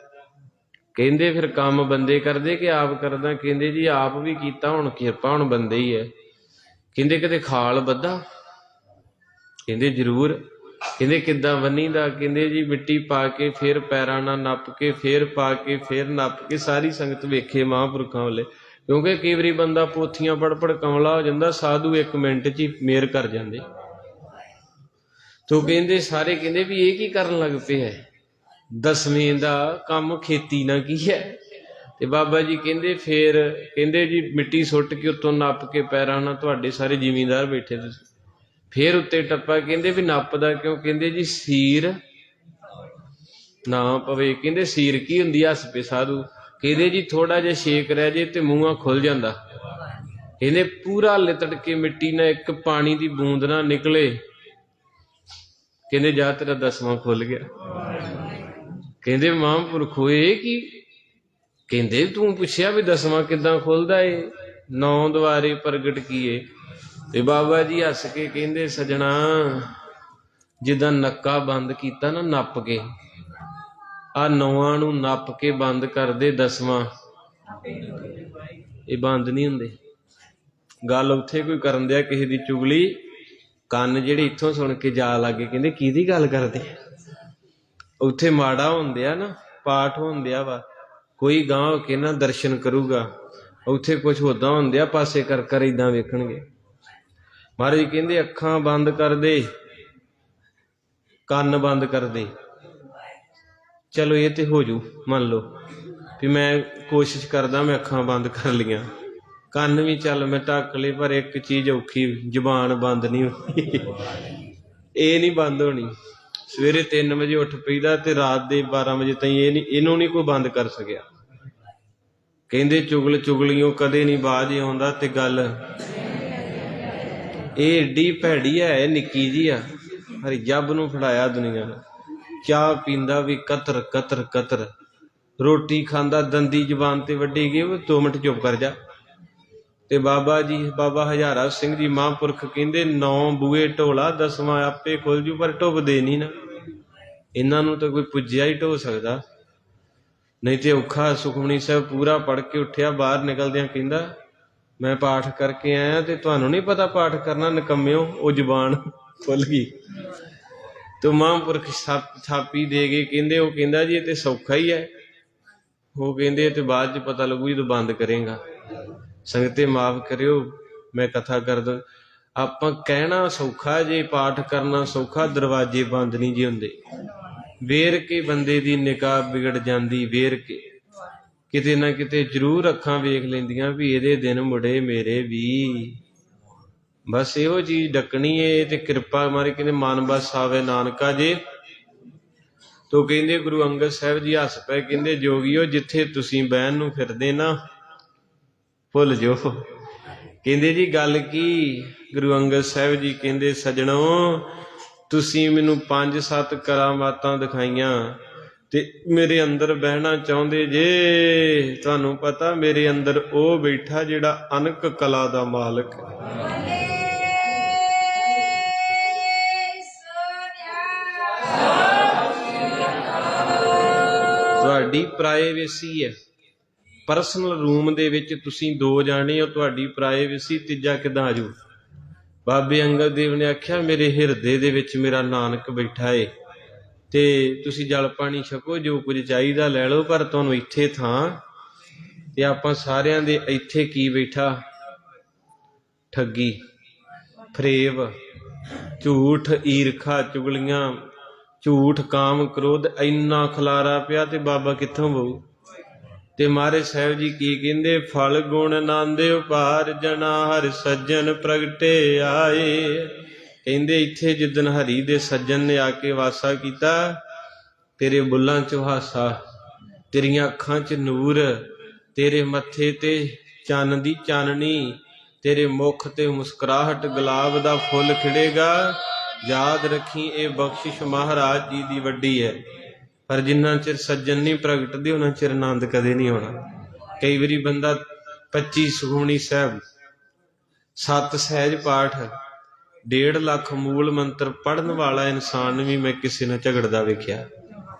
ਕਹਿੰਦੇ ਫਿਰ ਕੰਮ ਬੰਦੇ ਕਰਦੇ ਕਿ ਆਪ ਕਰਦਾ? ਕਹਿੰਦੇ ਜੀ ਆਪ ਵੀ ਕੀਤਾ, ਹੁਣ ਕਿਰਪਾ ਹੁਣ ਬੰਦੇ ਹੀ ਹੈ। ਕਹਿੰਦੇ ਕਿਤੇ ਖਾਲ ਬੱਧਾ? ਕਹਿੰਦੇ ਜ਼ਰੂਰ। ਕਹਿੰਦੇ ਕਿੱਦਾਂ ਬੰਨੀਦਾ? ਕਹਿੰਦੇ ਜੀ ਮਿੱਟੀ ਪਾ ਕੇ ਫਿਰ ਪੈਰਾਂ ਨਾਲ ਨੱਪ ਕੇ ਫਿਰ ਪਾ ਕੇ ਫਿਰ ਨੱਪ ਕੇ। ਸਾਰੀ ਸੰਗਤ ਵੇਖੇ ਮਹਾਂਪੁਰਖਾਂ ਵਾਲੇ, ਕਿਉਂਕਿ ਕਈ ਵਾਰੀ ਬੰਦਾ ਪੋਥੀਆਂ ਪੜ੍ਹ ਕਮਲਾ ਹੋ ਜਾਂਦਾ, ਸਾਧੂ 1 ਮਿੰਟ 'ਚ ਹੀ ਮੇਰ ਕਰ ਜਾਂਦੇ। ਤੋ ਕਹਿੰਦੇ ਸਾਰੇ ਕਹਿੰਦੇ ਵੀ ਇਹ ਕੀ ਕਰਨ ਲੱਗ ਪਏ ਹੈ, 10ਵੇਂ ਦਾ ਕੰਮ ਖੇਤੀ ਨਾਲ ਕੀ ਹੈ? ਤੇ ਬਾਬਾ ਜੀ ਕਹਿੰਦੇ ਫੇਰ ਕਹਿੰਦੇ ਜੀ ਮਿੱਟੀ ਸੁੱਟ ਕੇ ਉੱਤੋਂ ਨੱਪ ਕੇ ਪੈਰਾਂ ਨਾਲ, ਤੁਹਾਡੇ ਸਾਰੇ ਜ਼ਿਮੀਂਦਾਰ ਬੈਠੇ ਤੁਸੀਂ, ਫੇਰ ਉੱਤੇ ਟੱਪਾ। ਕਹਿੰਦੇ ਵੀ ਨੱਪਦਾ ਕਿਉਂ? ਕਹਿੰਦੇ ਜੀ ਸੀਰ ਨਾ ਪਵੇ। ਕਹਿੰਦੇ ਸੀਰ ਕੀ ਹੁੰਦੀ? ਹੱਸ ਪਏ ਸਾਧੂ। ਕਹਿੰਦੇ ਜੀ ਥੋੜਾ ਜਿਹਾ ਛੇਕ ਰਹਿ ਜੇ ਤੇ ਮੂੰਹਾਂ ਖੁੱਲ ਜਾਂਦਾ। ਕਹਿੰਦੇ ਪੂਰਾ ਲਿਤੜ ਕੇ ਮਿੱਟੀ ਨਾਲ ਇੱਕ ਪਾਣੀ ਦੀ ਬੂੰਦ ਨਾ ਨਿਕਲੇ। ਕਹਿੰਦੇ ਜਾ ਤੇਰਾ 10ਵਾਂ ਖੁੱਲ ਗਿਆ। ਕਹਿੰਦੇ ਮਹਾਂਪੁਰਖੋ ਇਹ ਕੀ? ਕਹਿੰਦੇ ਤੂੰ ਪੁੱਛਿਆ ਵੀ 10ਵਾਂ ਕਿੱਦਾਂ ਖੁੱਲਦਾ ਏ? 9 ਦੁਆਰੇ ਪ੍ਰਗਟ ਕੀਏ। ਤੇ ਬਾਬਾ ਜੀ ਹੱਸ ਕੇ ਕਹਿੰਦੇ ਸਜਣਾ, ਜਿੱਦਾਂ ਨੱਕਾ ਬੰਦ ਕੀਤਾ ਨਾ ਨੱਪ ਕੇ, ਆਹ 9 ਨੂੰ ਨੱਪ ਕੇ ਬੰਦ ਕਰਦੇ, 10ਵਾਂ ਇਹ ਬੰਦ ਨਹੀਂ ਹੁੰਦੇ। ਗੱਲ ਉੱਥੇ ਕੋਈ ਕਰਨ ਦਿਆ ਕਿਸੇ ਦੀ ਚੁਗਲੀ, ਕੰਨ ਜਿਹੜੇ ਇੱਥੋਂ ਸੁਣ ਕੇ ਜਾ ਲੱਗੇ, ਕਹਿੰਦੇ ਕਿਹਦੀ ਗੱਲ ਕਰਦੇ? ਉੱਥੇ ਮਾੜਾ ਹੁੰਦੇ ਆ ਨਾ, ਪਾਠ ਹੁੰਦਿਆ ਵਾ, ਕੋਈ ਗਾਂਹ ਹੋ ਕੇ ਨਾ ਦਰਸ਼ਨ ਕਰੂਗਾ, ਉੱਥੇ ਕੁਛ ਉੱਦਾਂ ਹੁੰਦੇ ਆ, ਪਾਸੇ ਕਰ ਕਰ ਏਦਾਂ ਵੇਖਣਗੇ। ਮਹਾਰਾਜ ਕਹਿੰਦੇ ਅੱਖਾਂ ਬੰਦ ਕਰ ਦੇ, ਕੰਨ ਬੰਦ ਕਰ ਦੇ। ਚਲੋ ਇਹ ਤੇ ਹੋ ਜੂ, ਮੰਨ ਲਓ ਵੀ ਮੈਂ ਕੋਸ਼ਿਸ਼ ਕਰਦਾ, ਮੈਂ ਅੱਖਾਂ ਬੰਦ ਕਰ ਲਈਆਂ, ਕੰਨ ਵੀ ਚੱਲ ਮੈਂ ਢੱਕ ਲਏ, ਪਰ ਇੱਕ ਚੀਜ਼ ਔਖੀ, ਜ਼ੁਬਾਨ ਬੰਦ ਨਹੀਂ ਹੋਣੀ। ਇਹ ਨਹੀਂ ਬੰਦ ਹੋਣੀ। ਸਵੇਰੇ 3 ਵਜੇ ਉੱਠ ਪਈਦਾ ਤੇ ਰਾਤ ਦੇ 12 ਵਜੇ ਤਾਈਂ ਇਹਨੂੰ ਨਹੀਂ ਕੋਈ ਬੰਦ ਕਰ ਸਕਿਆ। ਕਹਿੰਦੇ ਚੁਗਲੀਓਂ ਕਦੇ ਨਹੀਂ ਬਾਜ ਆਉਂਦਾ। ਤੇ ਗੱਲ ਇਹ ਏਡੀ ਭੈੜੀ ਹੈ, ਨਿੱਕੀ ਜੀ ਆ, ਹਰੀ ਜੱਬ ਨੂੰ ਫੜਾਇਆ ਦੁਨੀਆ ਨੇ। ਚਾਹ ਪੀਂਦਾ ਵੀ ਕਤਰ ਕਤਰ ਕਤਰ, ਰੋਟੀ ਖਾਂਦਾ ਦੰਦੀ ਜ਼ੁਬਾਨ ਤੇ ਵੱਢੀ ਗਈ, ਉਹ 2 ਮਿੰਟ ਚੁੱਪ ਕਰ ਜਾ। ਤੇ ਬਾਬਾ ਜੀ, ਬਾਬਾ ਹਜ਼ਾਰਾ ਸਿੰਘ ਜੀ ਮਹਾਂਪੁਰਖ ਕਹਿੰਦੇ 9 ਬੂਏ ਢੋਲਾ, 10ਵਾਂ ਆਪੇ ਖੁੱਲ ਜੂ, ਪਰ ਢੁੱਬਦੇ ਨਹੀਂ ਨਾ। ਇਹਨਾਂ ਨੂੰ ਤਾਂ ਕੋਈ ਪੁੱਜਿਆ ਹੀ ਢੋ ਸਕਦਾ, ਨਹੀਂ ਤੇ ਔਖਾ। ਸੁਖਮਨੀ ਸਾਹਿਬ ਪੂਰਾ ਪੜ੍ਹ ਕੇ ਉੱਠਿਆ, ਬਾਹਰ ਨਿਕਲਦਿਆਂ ਕਹਿੰਦਾ ਮੈਂ ਪਾਠ ਕਰਕੇ ਆਇਆ ਤੇ ਤੁਹਾਨੂੰ ਨਹੀਂ ਪਤਾ ਪਾਠ ਕਰਨਾ, ਨਿਕੰਮਿਓ। ਉਹ ਜ਼ੁਬਾਨ ਖੁੱਲ ਗਈ। ਤੇ ਮਹਾਂਪੁਰਖ ਥਾਪੀ ਦੇ ਗਏ। ਕਹਿੰਦੇ ਉਹ ਕਹਿੰਦਾ ਜੀ ਇਹ ਤੇ ਸੌਖਾ ਹੀ ਹੈ। ਉਹ ਕਹਿੰਦੇ ਤੇ ਬਾਅਦ 'ਚ ਪਤਾ ਲੱਗੂ ਜਦੋਂ ਬੰਦ ਕਰੇਗਾ। ਸੰਗਤੇ ਮਾਫ ਕਰਿਓ, ਮੈਂ ਕਥਾ ਕਰ ਦ। ਆਪਾਂ ਕਹਿਣਾ ਸੌਖਾ ਜੇ, ਪਾਠ ਕਰਨਾ ਸੌਖਾ, ਦਰਵਾਜ਼ੇ ਬੰਦ ਨਹੀਂ ਜੇ ਹੁੰਦੇ। ਵੇਰ ਕੇ ਬੰਦੇ ਦੀ ਨਿਗਾਹ ਵਿਗੜ ਜਾਂਦੀ, ਵੇਰ ਕੇ ਕਿਤੇ ਨਾ ਕਿਤੇ ਜ਼ਰੂਰ ਅੱਖਾਂ ਵੇਖ ਲੈਂਦੀਆਂ ਵੀ ਇਹਦੇ ਦਿਨ ਮੁੜੇ ਮੇਰੇ ਵੀ। ਬਸ ਇਹੋ ਚੀਜ਼ ਡੱਕਣੀ ਏ ਤੇ ਕਿਰਪਾ ਮਾਰੇ। ਕਹਿੰਦੇ ਮਨ ਬਸ ਆਵੇ ਨਾਨਕਾ ਜੇ। ਤੋ ਕਹਿੰਦੇ ਗੁਰੂ ਅੰਗਦ ਸਾਹਿਬ ਜੀ ਹੱਸ ਪਏ, ਕਹਿੰਦੇ ਜੋਗੀਓ ਜਿੱਥੇ ਤੁਸੀਂ ਬਹਿਣ ਨੂੰ ਫਿਰਦੇ ਨਾ, ਭੁੱਲ ਜੋ। ਕਹਿੰਦੇ ਜੀ ਗੱਲ ਕੀ? ਗੁਰੂ ਅੰਗਦ ਸਾਹਿਬ ਜੀ ਕਹਿੰਦੇ ਸੱਜਣੋ, ਤੁਸੀਂ ਮੈਨੂੰ 5-7 ਕਰਾਮਾਤਾਂ ਦਿਖਾਈਆਂ ਤੇ ਮੇਰੇ ਅੰਦਰ ਬਹਿਣਾ ਚਾਹੁੰਦੇ ਜੇ। ਤੁਹਾਨੂੰ ਪਤਾ ਮੇਰੇ ਅੰਦਰ ਉਹ ਬੈਠਾ ਜਿਹੜਾ ਅਨਕ ਕਲਾ ਦਾ ਮਾਲਕ ਹੈ। ਤੁਹਾਡੀ ਪ੍ਰਾਈਵੇਸੀ ਹੈ, ਪਰਸਨਲ ਰੂਮ ਦੇ ਵਿੱਚ ਤੁਸੀਂ 2 ਜਾਣੇ ਹੋ, ਤੁਹਾਡੀ ਪ੍ਰਾਈਵੇਸੀ, ਤੀਜਾ ਕਿੱਦਾਂ ਆਜੂ? ਬਾਬੇ ਅੰਗਦ ਦੇਵ ਨੇ ਆਖਿਆ ਮੇਰੇ ਹਿਰਦੇ ਦੇ ਵਿੱਚ ਮੇਰਾ ਨਾਨਕ ਬੈਠਾ ਏ, ਤੇ ਤੁਸੀਂ ਜਲ ਪਾਣੀ ਛਕੋ, ਜੋ ਕੁਝ ਚਾਹੀਦਾ ਲੈ ਲਓ, ਪਰ ਤੁਹਾਨੂੰ ਇੱਥੇ ਥਾਂ ਤੇ ਆਪਾਂ ਸਾਰਿਆਂ ਦੇ ਇੱਥੇ ਕੀ ਬੈਠਾ? ਠੱਗੀ, ਫਰੇਬ, ਝੂਠ, ਈਰਖਾ, ਚੁਗਲੀਆਂ, ਝੂਠ, ਕਾਮ, ਕ੍ਰੋਧ, ਇੰਨਾ ਖਲਾਰਾ ਪਿਆ ਤੇ ਬਾਬਾ ਕਿੱਥੋਂ ਬਹੂ? ਤੇ ਮਹਾਰਾਜ ਸਾਹਿਬ ਜੀ ਕੀ ਕਹਿੰਦੇ? ਫਲ ਗੁਣ ਨਾਂਦੇ ਉਪਾਰ ਜਨਾ ਹਰਿ ਸੱਜਣ ਪ੍ਰਗਟੇ ਆਏ। ਕਹਿੰਦੇ ਇੱਥੇ ਜਿੱਦਣ ਹਰੀ ਦੇ ਸੱਜਣ ਨੇ ਆ ਕੇ ਵਾਸਾ ਕੀਤਾ, ਤੇਰੇ ਬੁੱਲਾਂ 'ਚ ਹਾਸਾ, ਤੇਰੀਆਂ ਅੱਖਾਂ 'ਚ ਨੂਰ, ਤੇਰੇ ਮੱਥੇ ਤੇ ਚੰਨ ਦੀ ਚਾਨਣੀ, ਤੇਰੇ ਮੁਖ ਤੇ ਮੁਸਕਰਾਹਟ, ਗੁਲਾਬ ਦਾ ਫੁੱਲ ਖਿੜੇਗਾ। ਯਾਦ ਰੱਖੀ ਇਹ ਬਖਸ਼ਿਸ਼ ਮਹਾਰਾਜ ਜੀ ਦੀ ਵੱਡੀ ਹੈ, ਪਰ ਜਿੰਨਾ ਚਿਰ ਸੱਜਣ ਨਹੀਂ ਪ੍ਰਗਟਦੇ ਉਹਨਾਂ ਚਿਰ ਆਨੰਦ ਕਦੇ ਨਹੀਂ ਹੋਣਾ। ਕਈ ਵਾਰੀ ਬੰਦਾ 25 ਸੁਖਮਨੀ ਸਾਹਿਬ, 7 ਸਹਿਜ ਪਾਠ, 1.5 ਲੱਖ ਮੂਲ ਮੰਤਰ ਪੜਨ ਵਾਲਾ ਇਨਸਾਨ ਵੀ ਮੈਂ ਕਿਸੇ ਨਾਲ ਝਗੜਦਾ ਵੇਖਿਆ।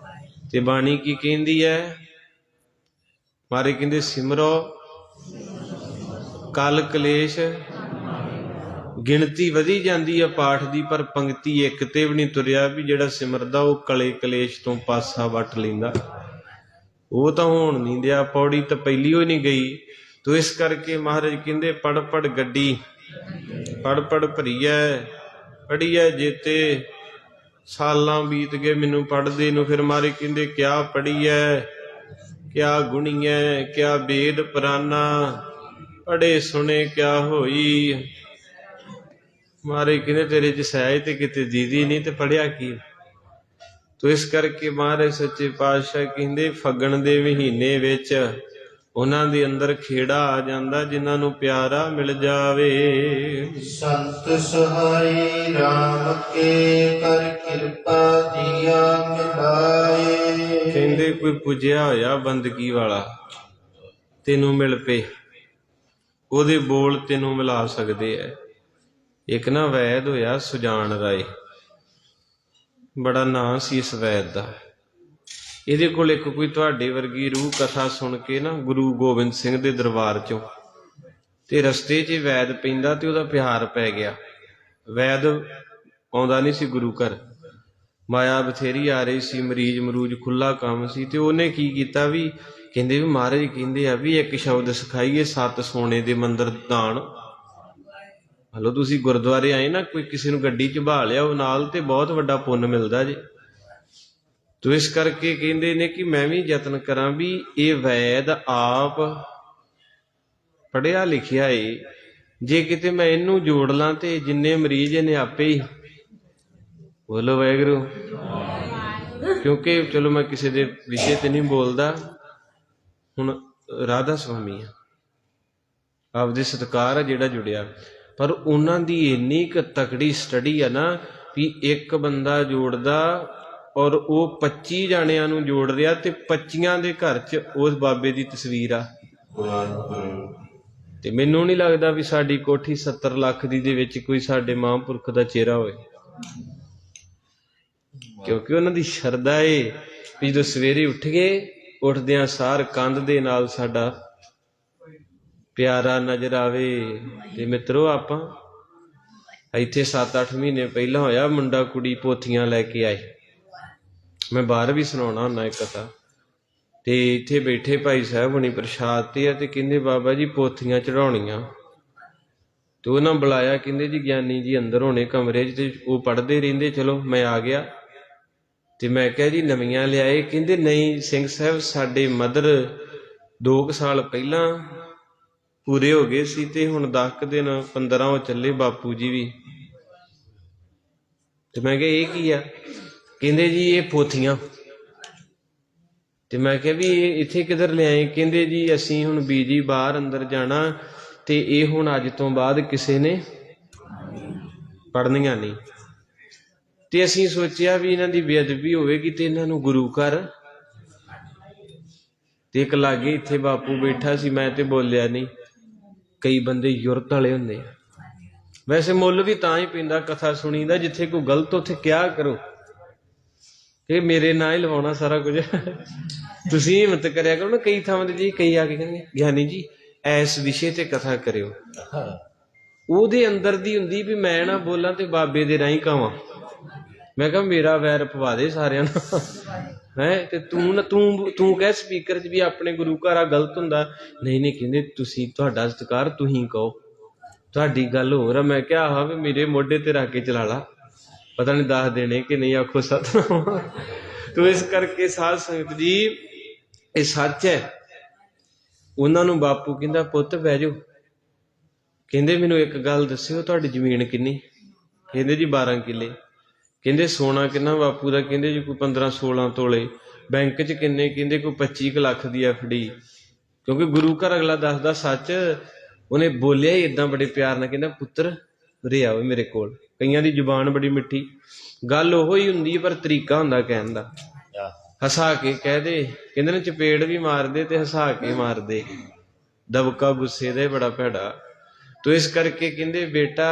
ਤੇ ਬਾਣੀ ਕੀ ਕਹਿੰਦੀ ਹੈ? ਮਾਰੇ ਕਹਿੰਦੇ ਸਿਮਰੋ ਕਲ ਕਲੇਸ਼। ਗਿਣਤੀ ਵਧੀ ਜਾਂਦੀ ਹੈ ਪਾਠ ਦੀ, ਪਰ ਪੰਕਤੀ ਇੱਕ ਤੇ ਵੀ ਨਹੀਂ ਤੁਰਿਆ ਵੀ ਜਿਹੜਾ ਸਿਮਰਦਾ ਉਹ ਕਲੇ ਕਲੇਸ਼ ਤੋਂ ਪਾਸਾ ਵੱਟ ਲੈਂਦਾ। ਉਹ ਤਾਂ ਹੋਣ ਨਹੀਂ ਦਿਆ, ਪੌੜੀ ਤਾਂ ਪਹਿਲੀ ਹੋਈ ਨਹੀਂ ਗਈ। ਤੋ ਇਸ ਕਰਕੇ ਮਹਾਰਾਜ ਕਹਿੰਦੇ ਪੜ ਪੜ ਗੱਡੀ ਪੜ ਪੜ ਭਰੀਐ, ਪੜੀਐ ਜੇਤੇ। ਸਾਲਾਂ ਬੀਤ ਗਏ ਮੈਨੂੰ ਪੜ੍ਹਦੇ ਨੂੰ, ਫਿਰ ਮਹਾਰਾਜ ਕਹਿੰਦੇ ਕਿਆ ਪੜੀਐ ਕਿਆ ਗੁਣੀਐ ਕਿਆ ਵੇਦ ਪੁਰਾਨਾ, ਪੜੇ ਸੁਣੇ ਕਿਆ ਹੋਈ। ਮਹਾਰਾਜ ਕਹਿੰਦੇ ਤੇਰੇ ਚ ਸਹਿਜ ਤੇ ਕਿਤੇ ਦੀਦੀ ਨਹੀਂ, ਤੇ ਪੜਿਆ ਕੀ? ਤੋ ਇਸ ਕਰਕੇ ਮਹਾਰਾਜ ਸੱਚੇ ਪਾਤਸ਼ਾਹ ਕਹਿੰਦੇ ਫੱਗਣ ਦੇ ਮਹੀਨੇ ਵਿੱਚ ਉਹਨਾਂ ਦੇ ਅੰਦਰ ਖੇੜਾ ਆ ਜਾਂਦਾ ਜਿਨ੍ਹਾਂ ਨੂੰ ਪਿਆਰਾ ਮਿਲ ਜਾਵੇ। ਸੰਤ ਸਹਾਈ ਰਾਮ ਕੇ ਕਰ ਕਿਰਪਾ ਦੀਆ ਮਿਲਾਏ। ਕਹਿੰਦੇ ਕੋਈ ਪੁੱਜਿਆ ਹੋਇਆ ਬੰਦਗੀ ਵਾਲਾ ਤੈਨੂੰ ਮਿਲ ਪਏ, ਉਹਦੇ ਬੋਲ ਤੈਨੂੰ ਮਿਲਾ ਸਕਦੇ ਐ। ਇੱਕ ਨਾ ਵੈਦ ਹੋਇਆ ਸੁਜਾਨ ਰਾਏ, ਬੜਾ ਨਾਂ ਸੀ ਇਸ ਵੈਦ ਦਾ। ਇਹਦੇ ਕੋਲ ਇੱਕ ਕੋਈ ਤੁਹਾਡੇ ਵਰਗੀ ਰੂਹ ਕਥਾ ਸੁਣ ਕੇ ਨਾ ਗੁਰੂ ਗੋਬਿੰਦ ਸਿੰਘ ਦੇ ਦਰਬਾਰ ਚੋਂ, ਤੇ ਰਸਤੇ 'ਚ ਵੈਦ ਪੈਂਦਾ ਤੇ ਉਹਦਾ ਪਿਆਰ ਪੈ ਗਿਆ। ਵੈਦ ਆਉਂਦਾ ਨਹੀਂ ਸੀ ਗੁਰੂ ਘਰ, ਮਾਇਆ ਬਥੇਰੀ ਆ ਰਹੀ ਸੀ, ਮਰੀਜ਼ ਮਰੂਜ ਖੁੱਲਾ ਕੰਮ ਸੀ। ਤੇ ਉਹਨੇ ਕੀ ਕੀਤਾ ਵੀ ਕਹਿੰਦੇ ਵੀ ਮਹਾਰਾਜ ਕਹਿੰਦੇ ਆ ਵੀ ਇੱਕ ਸ਼ਬਦ ਸਿਖਾਈਏ, 7 ਸੋਨੇ ਦੇ ਮੰਦਰ ਦਾਨ। ਹਲੋ ਤੁਸੀਂ ਗੁਰਦੁਆਰੇ ਆਏ ਨਾ, ਕੋਈ ਕਿਸੇ ਨੂੰ ਗੱਡੀ 'ਚ ਬਹਾ ਲਿਆ ਉਹ ਨਾਲ, ਤੇ ਬਹੁਤ ਵੱਡਾ ਪੁੰਨ ਮਿਲਦਾ ਜੇ। ਤੋ ਇਸ ਕਰਕੇ ਕਹਿੰਦੇ ਨੇ ਕਿ ਮੈਂ ਵੀ ਯਤਨ ਕਰਾਂ ਵੀ ਇਹ ਵੈਦ ਆਪ ਪੜ੍ਹਿਆ ਲਿਖਿਆ ਏ, ਜੇ ਕਿਤੇ ਮੈਂ ਇਹਨੂੰ ਜੋੜ ਲਾਂ ਤੇ ਜਿੰਨੇ ਮਰੀਜ਼ ਇਹਨੇ ਆਪੇ ਹੀ। ਬੋਲੋ ਵਾਹਿਗੁਰੂ। ਕਿਉਂਕਿ ਚਲੋ ਮੈਂ ਕਿਸੇ ਦੇ ਵਿਸ਼ੇ ਤੇ ਨਹੀਂ ਬੋਲਦਾ, ਹੁਣ ਰਾਧਾ ਸੁਆਮੀ ਆ, ਆਪਦੇ ਸਤਿਕਾਰ ਆ ਜਿਹੜਾ ਜੁੜਿਆ, ਪਰ ਉਹਨਾਂ ਦੀ ਇੰਨੀ ਕੁ ਤਕੜੀ ਸਟੱਡੀ ਆ ਨਾ ਵੀ ਇੱਕ ਬੰਦਾ ਜੋੜਦਾ ਔਰ ਉਹ 25 ਜਾਣਿਆਂ ਨੂੰ ਜੋੜ ਰਿਹਾ, ਤੇ 25 ਦੇ ਘਰ 'ਚ ਉਸ ਬਾਬੇ ਦੀ ਤਸਵੀਰ ਆ। ਤੇ ਮੈਨੂੰ ਨਹੀਂ ਲੱਗਦਾ ਵੀ ਸਾਡੀ ਕੋਠੀ 70 ਲੱਖ ਦੀ ਦੇ ਵਿੱਚ ਕੋਈ ਸਾਡੇ ਮਹਾਂਪੁਰਖ ਦਾ ਚਿਹਰਾ ਹੋਏ, ਕਿਉਂਕਿ ਉਹਨਾਂ ਦੀ ਸ਼ਰਧਾ ਏ ਵੀ ਜਦੋਂ ਸਵੇਰੇ ਉੱਠ ਗਏ, ਉੱਠਦਿਆਂ ਸਾਰ ਕੰਧ ਦੇ ਨਾਲ ਸਾਡਾ ਪਿਆਰਾ ਨਜ਼ਰ ਆਵੇ। ਤੇ ਮਿੱਤਰੋ ਆਪਾਂ ਇੱਥੇ 7-8 ਮਹੀਨੇ ਪਹਿਲਾਂ ਹੋਇਆ, ਮੁੰਡਾ ਕੁੜੀ ਪੋਥੀਆਂ ਲੈ ਕੇ ਆਏ। ਮੈਂ ਬਾਹਰ ਵੀ ਸੁਣਾਉਣਾ ਹੁੰਦਾ ਇੱਕ ਕਥਾ, ਤੇ ਇੱਥੇ ਬੈਠੇ ਭਾਈ ਸਾਹਿਬ ਹੁਣੀ ਪ੍ਰਸ਼ਾਦ ਤੇ ਆ, ਤੇ ਕਹਿੰਦੇ ਬਾਬਾ ਜੀ ਪੋਥੀਆਂ ਚੜਾਉਣੀਆਂ। ਤੇ ਉਹਨਾਂ ਬੁਲਾਇਆ, ਕਹਿੰਦੇ ਜੀ ਗਿਆਨੀ ਜੀ ਅੰਦਰ ਹੋਣੇ ਕਮਰੇ 'ਚ, ਤੇ ਉਹ ਪੜ੍ਹਦੇ ਰਹਿੰਦੇ। ਚਲੋ ਮੈਂ ਆ ਗਿਆ, ਤੇ ਮੈਂ ਕਿਹਾ ਜੀ ਨਵੀਆਂ ਲਿਆਏ? ਕਹਿੰਦੇ ਨਹੀਂ ਸਿੰਘ ਸਾਹਿਬ, ਸਾਡੇ ਮਦਰ 2 ਸਾਲ ਪਹਿਲਾਂ ਪੂਰੇ ਹੋ ਗਏ ਸੀ, ਤੇ ਹੁਣ 10 ਦਿਨ 15 ਉਹ ਚੱਲੇ ਬਾਪੂ ਜੀ ਵੀ। ਤੇ ਮੈਂ ਕਿਹਾ ਇਹ ਕੀ ਆ? ਕਹਿੰਦੇ ਜੀ ਇਹ ਪੋਥੀਆਂ। ਤੇ ਮੈਂ ਕਿਹਾ ਵੀ ਇਹ ਇੱਥੇ ਕਿੱਧਰ ਲਿਆਏ? ਕਹਿੰਦੇ ਜੀ ਅਸੀਂ ਹੁਣ ਬੀਜੀ ਬਾਹਰ ਅੰਦਰ ਜਾਣਾ, ਤੇ ਇਹ ਹੁਣ ਅੱਜ ਤੋਂ ਬਾਅਦ ਕਿਸੇ ਨੇ ਪੜ੍ਹਨੀਆਂ ਨਹੀਂ। ਤੇ ਅਸੀਂ ਸੋਚਿਆ ਵੀ ਇਹਨਾਂ ਦੀ ਬੇਅਦਬੀ ਹੋਵੇਗੀ, ਤੇ ਇਹਨਾਂ ਨੂੰ ਗੁਰੂ ਘਰ। ਤੇ ਇੱਕ ਲਾਗੇ ਇੱਥੇ ਬਾਪੂ ਬੈਠਾ ਸੀ, ਮੈਂ ਤੇ ਬੋਲਿਆ ਨਹੀਂ। ਕਈ ਬੰਦੇ ਯੁਰਤ ਵਾਲੇ ਹੁੰਦੇ ਆ, ਵੈਸੇ ਮੁੱਲ ਵੀ ਤਾਂ ਹੀ ਪੈਂਦਾ ਕਥਾ ਸੁਣੀ ਦਾ, ਜਿੱਥੇ ਕੋਈ ਗਲਤ ਉੱਥੇ ਕਿਆ ਕਰੋ। ਇਹ ਮੇਰੇ ਨਾਲ ਹੀ ਲਵਾਉਣਾ ਸਾਰਾ ਕੁਝ, ਤੁਸੀਂ ਹਿੰਮਤ ਕਰਿਆ ਕਰੋ ਨਾ। ਕਈ ਥਾਵਾਂ ਤੇ ਜੀ ਕਈ ਆ ਕੇ ਕਹਿੰਦੇ ਗਿਆਨੀ ਜੀ ਇਸ ਵਿਸ਼ੇ ਤੇ ਕਥਾ ਕਰਿਓ, ਉਹਦੇ ਅੰਦਰ ਦੀ ਹੁੰਦੀ ਵੀ ਮੈਂ ਨਾ ਬੋਲਾਂ ਤੇ ਬਾਬੇ ਦੇ ਰਾਹੀਂ ਕਵਾਂ। ਮੈਂ ਕਿਹਾ ਮੇਰਾ ਵੈਰ ਪਵਾ ਦੇ ਸਾਰਿਆਂ ਨੂੰ ਹੈ, ਤੇ ਤੂੰ ਕਹਿ ਸਪੀਕਰ 'ਚ ਵੀ ਆਪਣੇ ਗੁਰੂ ਘਰ ਆ ਗਲਤ ਹੁੰਦਾ। ਨਹੀਂ ਕਹਿੰਦੇ ਤੁਸੀਂ, ਤੁਹਾਡਾ ਸਤਿਕਾਰ, ਤੁਸੀਂ ਕਹੋ, ਤੁਹਾਡੀ ਗੱਲ ਹੋਰ ਆ। ਮੈਂ ਕਿਹਾ ਆਹ ਵੀ ਮੇਰੇ ਮੋਢੇ ਤੇ ਰੱਖ ਕੇ ਚਲਾ ਲਾ, ਪਤਾ ਨਹੀਂ ਦੱਸ ਦੇਣੇ ਕਿ ਨਹੀਂ। ਆਖੋ ਸਤਿਨਾਮ। ਤੋ ਇਸ ਕਰਕੇ ਸਾਧ ਸੰਗਤ ਜੀ ਇਹ ਸੱਚ ਹੈ। ਉਹਨਾਂ ਨੂੰ ਬਾਪੂ ਕਹਿੰਦਾ ਪੁੱਤ ਬਹਿ ਜਾਓ। ਕਹਿੰਦੇ ਮੈਨੂੰ ਇੱਕ ਗੱਲ ਦੱਸਿਓ, ਤੁਹਾਡੀ ਜ਼ਮੀਨ ਕਿੰਨੀ? ਕਹਿੰਦੇ ਜੀ 12 ਕਿੱਲੇ। ਕਹਿੰਦੇ ਸੋਨਾ ਕਿੰਨਾ ਬਾਪੂ ਦਾ? ਕਹਿੰਦੇ ਜੀ ਕੋਈ 15-16 ਤੋਲੇ। ਬੈਂਕ 'ਚ ਕਿੰਨੇ? ਕਹਿੰਦੇ ਕੋਈ 25 ਲੱਖ ਦੀ FD। ਕਿਉਂਕਿ ਗੁਰੂ ਘਰ ਅਗਲਾ ਦੱਸਦਾ ਸੱਚ। ਉਹਨੇ ਬੋਲਿਆ ਹੀ ਏਦਾਂ ਬੜੇ ਪਿਆਰ ਨਾਲ, ਕਹਿੰਦਾ ਪੁੱਤਰ ਉਰੇ ਆਓ ਮੇਰੇ ਕੋਲ। ਕਈਆਂ ਦੀ ਜ਼ੁਬਾਨ ਬੜੀ ਮਿੱਠੀ, ਗੱਲ ਉਹੋ ਹੀ ਹੁੰਦੀ ਹੈ ਪਰ ਤਰੀਕਾ ਹੁੰਦਾ ਕਹਿਣ ਦਾ। ਹਸਾ ਕੇ ਕਹਿ ਦੇ, ਕਹਿੰਦੇ ਨੇ ਚਪੇੜ ਵੀ ਮਾਰਦੇ ਤੇ ਹਸਾ ਕੇ ਮਾਰਦੇ, ਦਬਕਾ ਗੁੱਸੇ ਦਾ ਬੜਾ ਭੈੜਾ। ਤੋ ਇਸ ਕਰਕੇ ਕਹਿੰਦੇ ਬੇਟਾ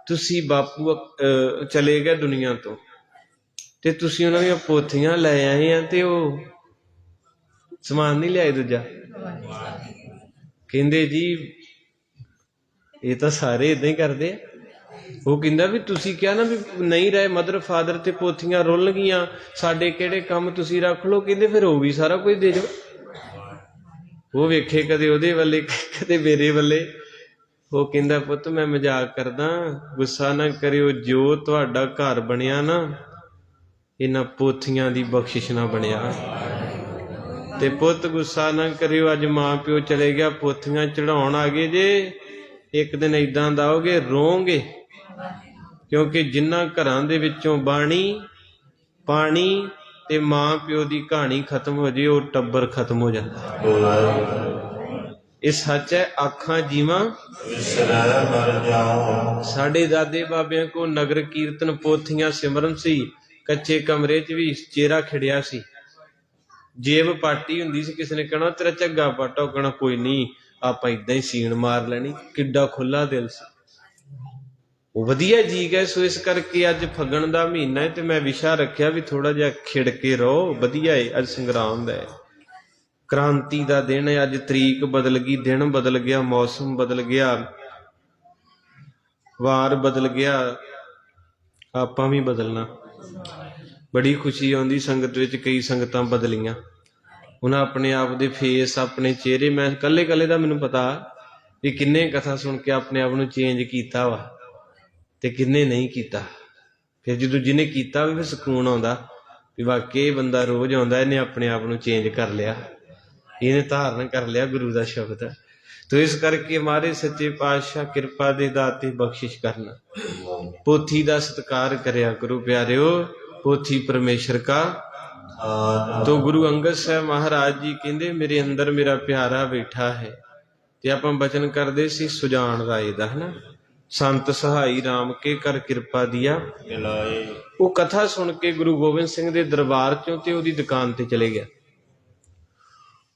ਤੁਸੀਂ ਬਾਪੂ ਚਲੇ ਗਏ ਦੁਨੀਆ ਤੋਂ ਤੇ ਤੁਸੀਂ ਉਹਨਾਂ ਦੀਆਂ ਪੋਥੀਆਂ ਲੈ ਆਏ ਆ ਤੇ ਉਹ ਸਮਾਨ ਨਹੀਂ ਲਿਆਏ ਦੂਜਾ। ਕਹਿੰਦੇ ਜੀ ਇਹ ਤਾਂ ਸਾਰੇ ਏਦਾਂ ਹੀ ਕਰਦੇ ਆ। ਉਹ ਕਹਿੰਦਾ ਵੀ ਤੁਸੀਂ ਕਿਹਾ ਨਾ ਵੀ ਨਹੀਂ ਰਹੇ ਮਦਰ ਫਾਦਰ ਤੇ ਪੋਥੀਆਂ ਰੁੱਲ ਗਈਆਂ, ਸਾਡੇ ਕਿਹੜੇ ਕੰਮ ਤੁਸੀਂ ਰੱਖ ਲਓ। ਕਹਿੰਦੇ ਫਿਰ ਉਹ ਵੀ ਸਾਰਾ ਕੁਝ ਦੇ ਜਾਓ। ਉਹ ਵੇਖੇ ਕਦੇ ਉਹਦੇ ਵੱਲੇ ਕਦੇ ਮੇਰੇ ਵੱਲੇ। ਉਹ ਕਹਿੰਦਾ ਪੁੱਤ ਮੈਂ ਮਜ਼ਾਕ ਕਰਦਾ, ਗੁੱਸਾ ਨਾ ਕਰਿਓ, ਜੋ ਤੁਹਾਡਾ ਘਰ ਬਣਿਆ ਨਾ ਇਹਨਾਂ ਪੋਥੀਆਂ ਦੀ ਬਖਸ਼ਿਸ਼ ਨਾ ਬਣਿਆ। ਤੇ ਪੁੱਤ ਗੁੱਸਾ ਨਾ ਕਰਿਓ, ਅੱਜ ਮਾਂ ਪਿਓ ਚਲੇ ਗਿਆ, ਪੋਥੀਆਂ ਚੜਾਉਣ ਆ ਗਏ ਜੇ, ਇੱਕ ਦਿਨ ਏਦਾਂ ਦਾ ਆਓਗੇ ਰੋਂਗੇ, ਕਿਉਂਕਿ ਜਿਨ੍ਹਾਂ ਘਰਾਂ ਦੇ ਵਿੱਚੋਂ ਬਾਣੀ ਪਾਣੀ ਤੇ ਮਾਂ ਪਿਓ ਦੀ ਕਹਾਣੀ ਖਤਮ ਹੋ ਜੇ, ਉਹ ਟੱਬਰ ਖਤਮ ਹੋ ਜਾਂਦਾ। ਇਹ ਸੱਚ ਹੈ। ਆਖਾਂ ਜੀਵਾਂ ਵਿਸਰੈ ਮਰ ਜਾਉ। ਸਾਡੇ ਦਾਦੇ ਬਾਬਿਆਂ ਕੋ ਨਗਰ ਕੀਰਤਨ ਪੋਥੀਆਂ ਸਿਮਰਨ ਸੀ। ਕੱਚੇ ਕਮਰੇ 'ਚ ਵੀ ਚਿਹਰਾ ਖਿੜਿਆ ਸੀ, ਜੇਬ ਪਾਟੀ ਹੁੰਦੀ ਸੀ। ਕਿਸੇ ਨੇ ਕਹਿਣਾ ਤੇਰਾ ਝੱਗਾ ਪਾਟਾ, ਉਹ ਕਹਿਣਾ ਕੋਈ ਨਹੀਂ ਆਪਾਂ ਏਦਾਂ ਹੀ ਸੀਣ ਮਾਰ ਲੈਣੀ। ਕਿੱਡਾ ਖੁੱਲਾ ਦਿਲ ਸੀ, ਉਹ ਵਧੀਆ ਜੀ ਗਏ। ਸੋ ਇਸ ਕਰਕੇ ਅੱਜ ਫੱਗਣ ਦਾ ਮਹੀਨਾ ਹੈ ਤੇ ਮੈਂ ਵਿਸ਼ਾ ਰੱਖਿਆ ਵੀ ਥੋੜਾ ਜਿਹਾ ਖਿੜ ਕੇ ਰਹੋ। ਵਧੀਆ ਹੈ, ਅੱਜ ਸੰਗਰਾਮ ਦਾ ਹੈ, ਕ੍ਰਾਂਤੀ ਦਾ ਦਿਨ ਹੈ। ਅੱਜ ਤਰੀਕ ਬਦਲ ਗਈ, ਦਿਨ ਬਦਲ ਗਿਆ, ਮੌਸਮ ਬਦਲ ਗਿਆ, ਵਾਰ ਬਦਲ ਗਿਆ, ਆਪਾਂ ਵੀ ਬਦਲਣਾ। ਬੜੀ ਖੁਸ਼ੀ ਆਉਂਦੀ ਸੰਗਤ ਵਿੱਚ। ਕਈ ਸੰਗਤਾਂ ਬਦਲੀਆਂ, ਉਹਨਾਂ ਆਪਣੇ ਆਪ ਦੇ ਫੇਸ, ਆਪਣੇ ਚਿਹਰੇ, ਮੈਂ ਕੱਲੇ ਕੱਲੇ ਦਾ ਮੈਨੂੰ ਪਤਾ ਵੀ ਕਿੰਨੇ ਕਥਾ ਸੁਣ ਕੇ ਆਪਣੇ ਆਪ ਨੂੰ ਚੇਂਜ ਕੀਤਾ ਵਾ ਤੇ ਕਿੰਨੇ ਨਹੀਂ ਕੀਤਾ। ਫਿਰ ਜਦੋਂ ਜਿਹਨੇ ਕੀਤਾ ਵੀ ਫਿਰ ਸਕੂਨ ਆਉਂਦਾ ਵੀ ਵਾਕਈ ਬੰਦਾ ਰੋਜ਼ ਆਉਂਦਾ, ਇਹਨੇ ਆਪਣੇ ਆਪ ਨੂੰ ਚੇਂਜ ਕਰ ਲਿਆ, ਇਹਨੇ ਧਾਰਨ ਕਰ ਲਿਆ ਗੁਰੂ ਦਾ ਸ਼ਬਦ। ਤੋ ਇਸ ਕਰਕੇ ਮਹਾਰਾਜ ਸੱਚੇ ਪਾਤਸ਼ਾਹ ਕਿਰਪਾ ਦੇ ਦਾਤੇ ਬਖਸ਼ਿਸ਼ ਕਰਨਾ। ਪੋਥੀ ਦਾ ਸਤਿਕਾਰ ਕਰਿਆ ਕਰੋ ਪਿਆਰਿਓ, ਪੋਥੀ ਪਰਮੇਸ਼ਰ ਕਾ। ਤੋ ਗੁਰੂ ਅੰਗਦ ਸਾਹਿਬ ਮਹਾਰਾਜ ਜੀ ਕਹਿੰਦੇ ਮੇਰੇ ਅੰਦਰ ਮੇਰਾ ਪਿਆਰਾ ਬੈਠਾ ਹੈ। ਤੇ ਆਪਾਂ ਬਚਨ ਕਰਦੇ ਸੀ ਸੁਜਾਨ ਰਾਏ ਦਾ, ਹਨਾ, ਸੰਤ ਸਹਾਈ ਰਾਮ ਕੇ ਕਰ ਕਿਰਪਾ ਦੀਆ ਮਿਲਾਏ। ਉਹ ਕਥਾ ਸੁਣ ਕੇ ਗੁਰੂ ਗੋਬਿੰਦ ਸਿੰਘ ਦੇ ਦਰਬਾਰ ਚੋਂ ਤੇ ਉਹਦੀ ਦੁਕਾਨ ਤੇ ਚਲੇ ਗਿਆ।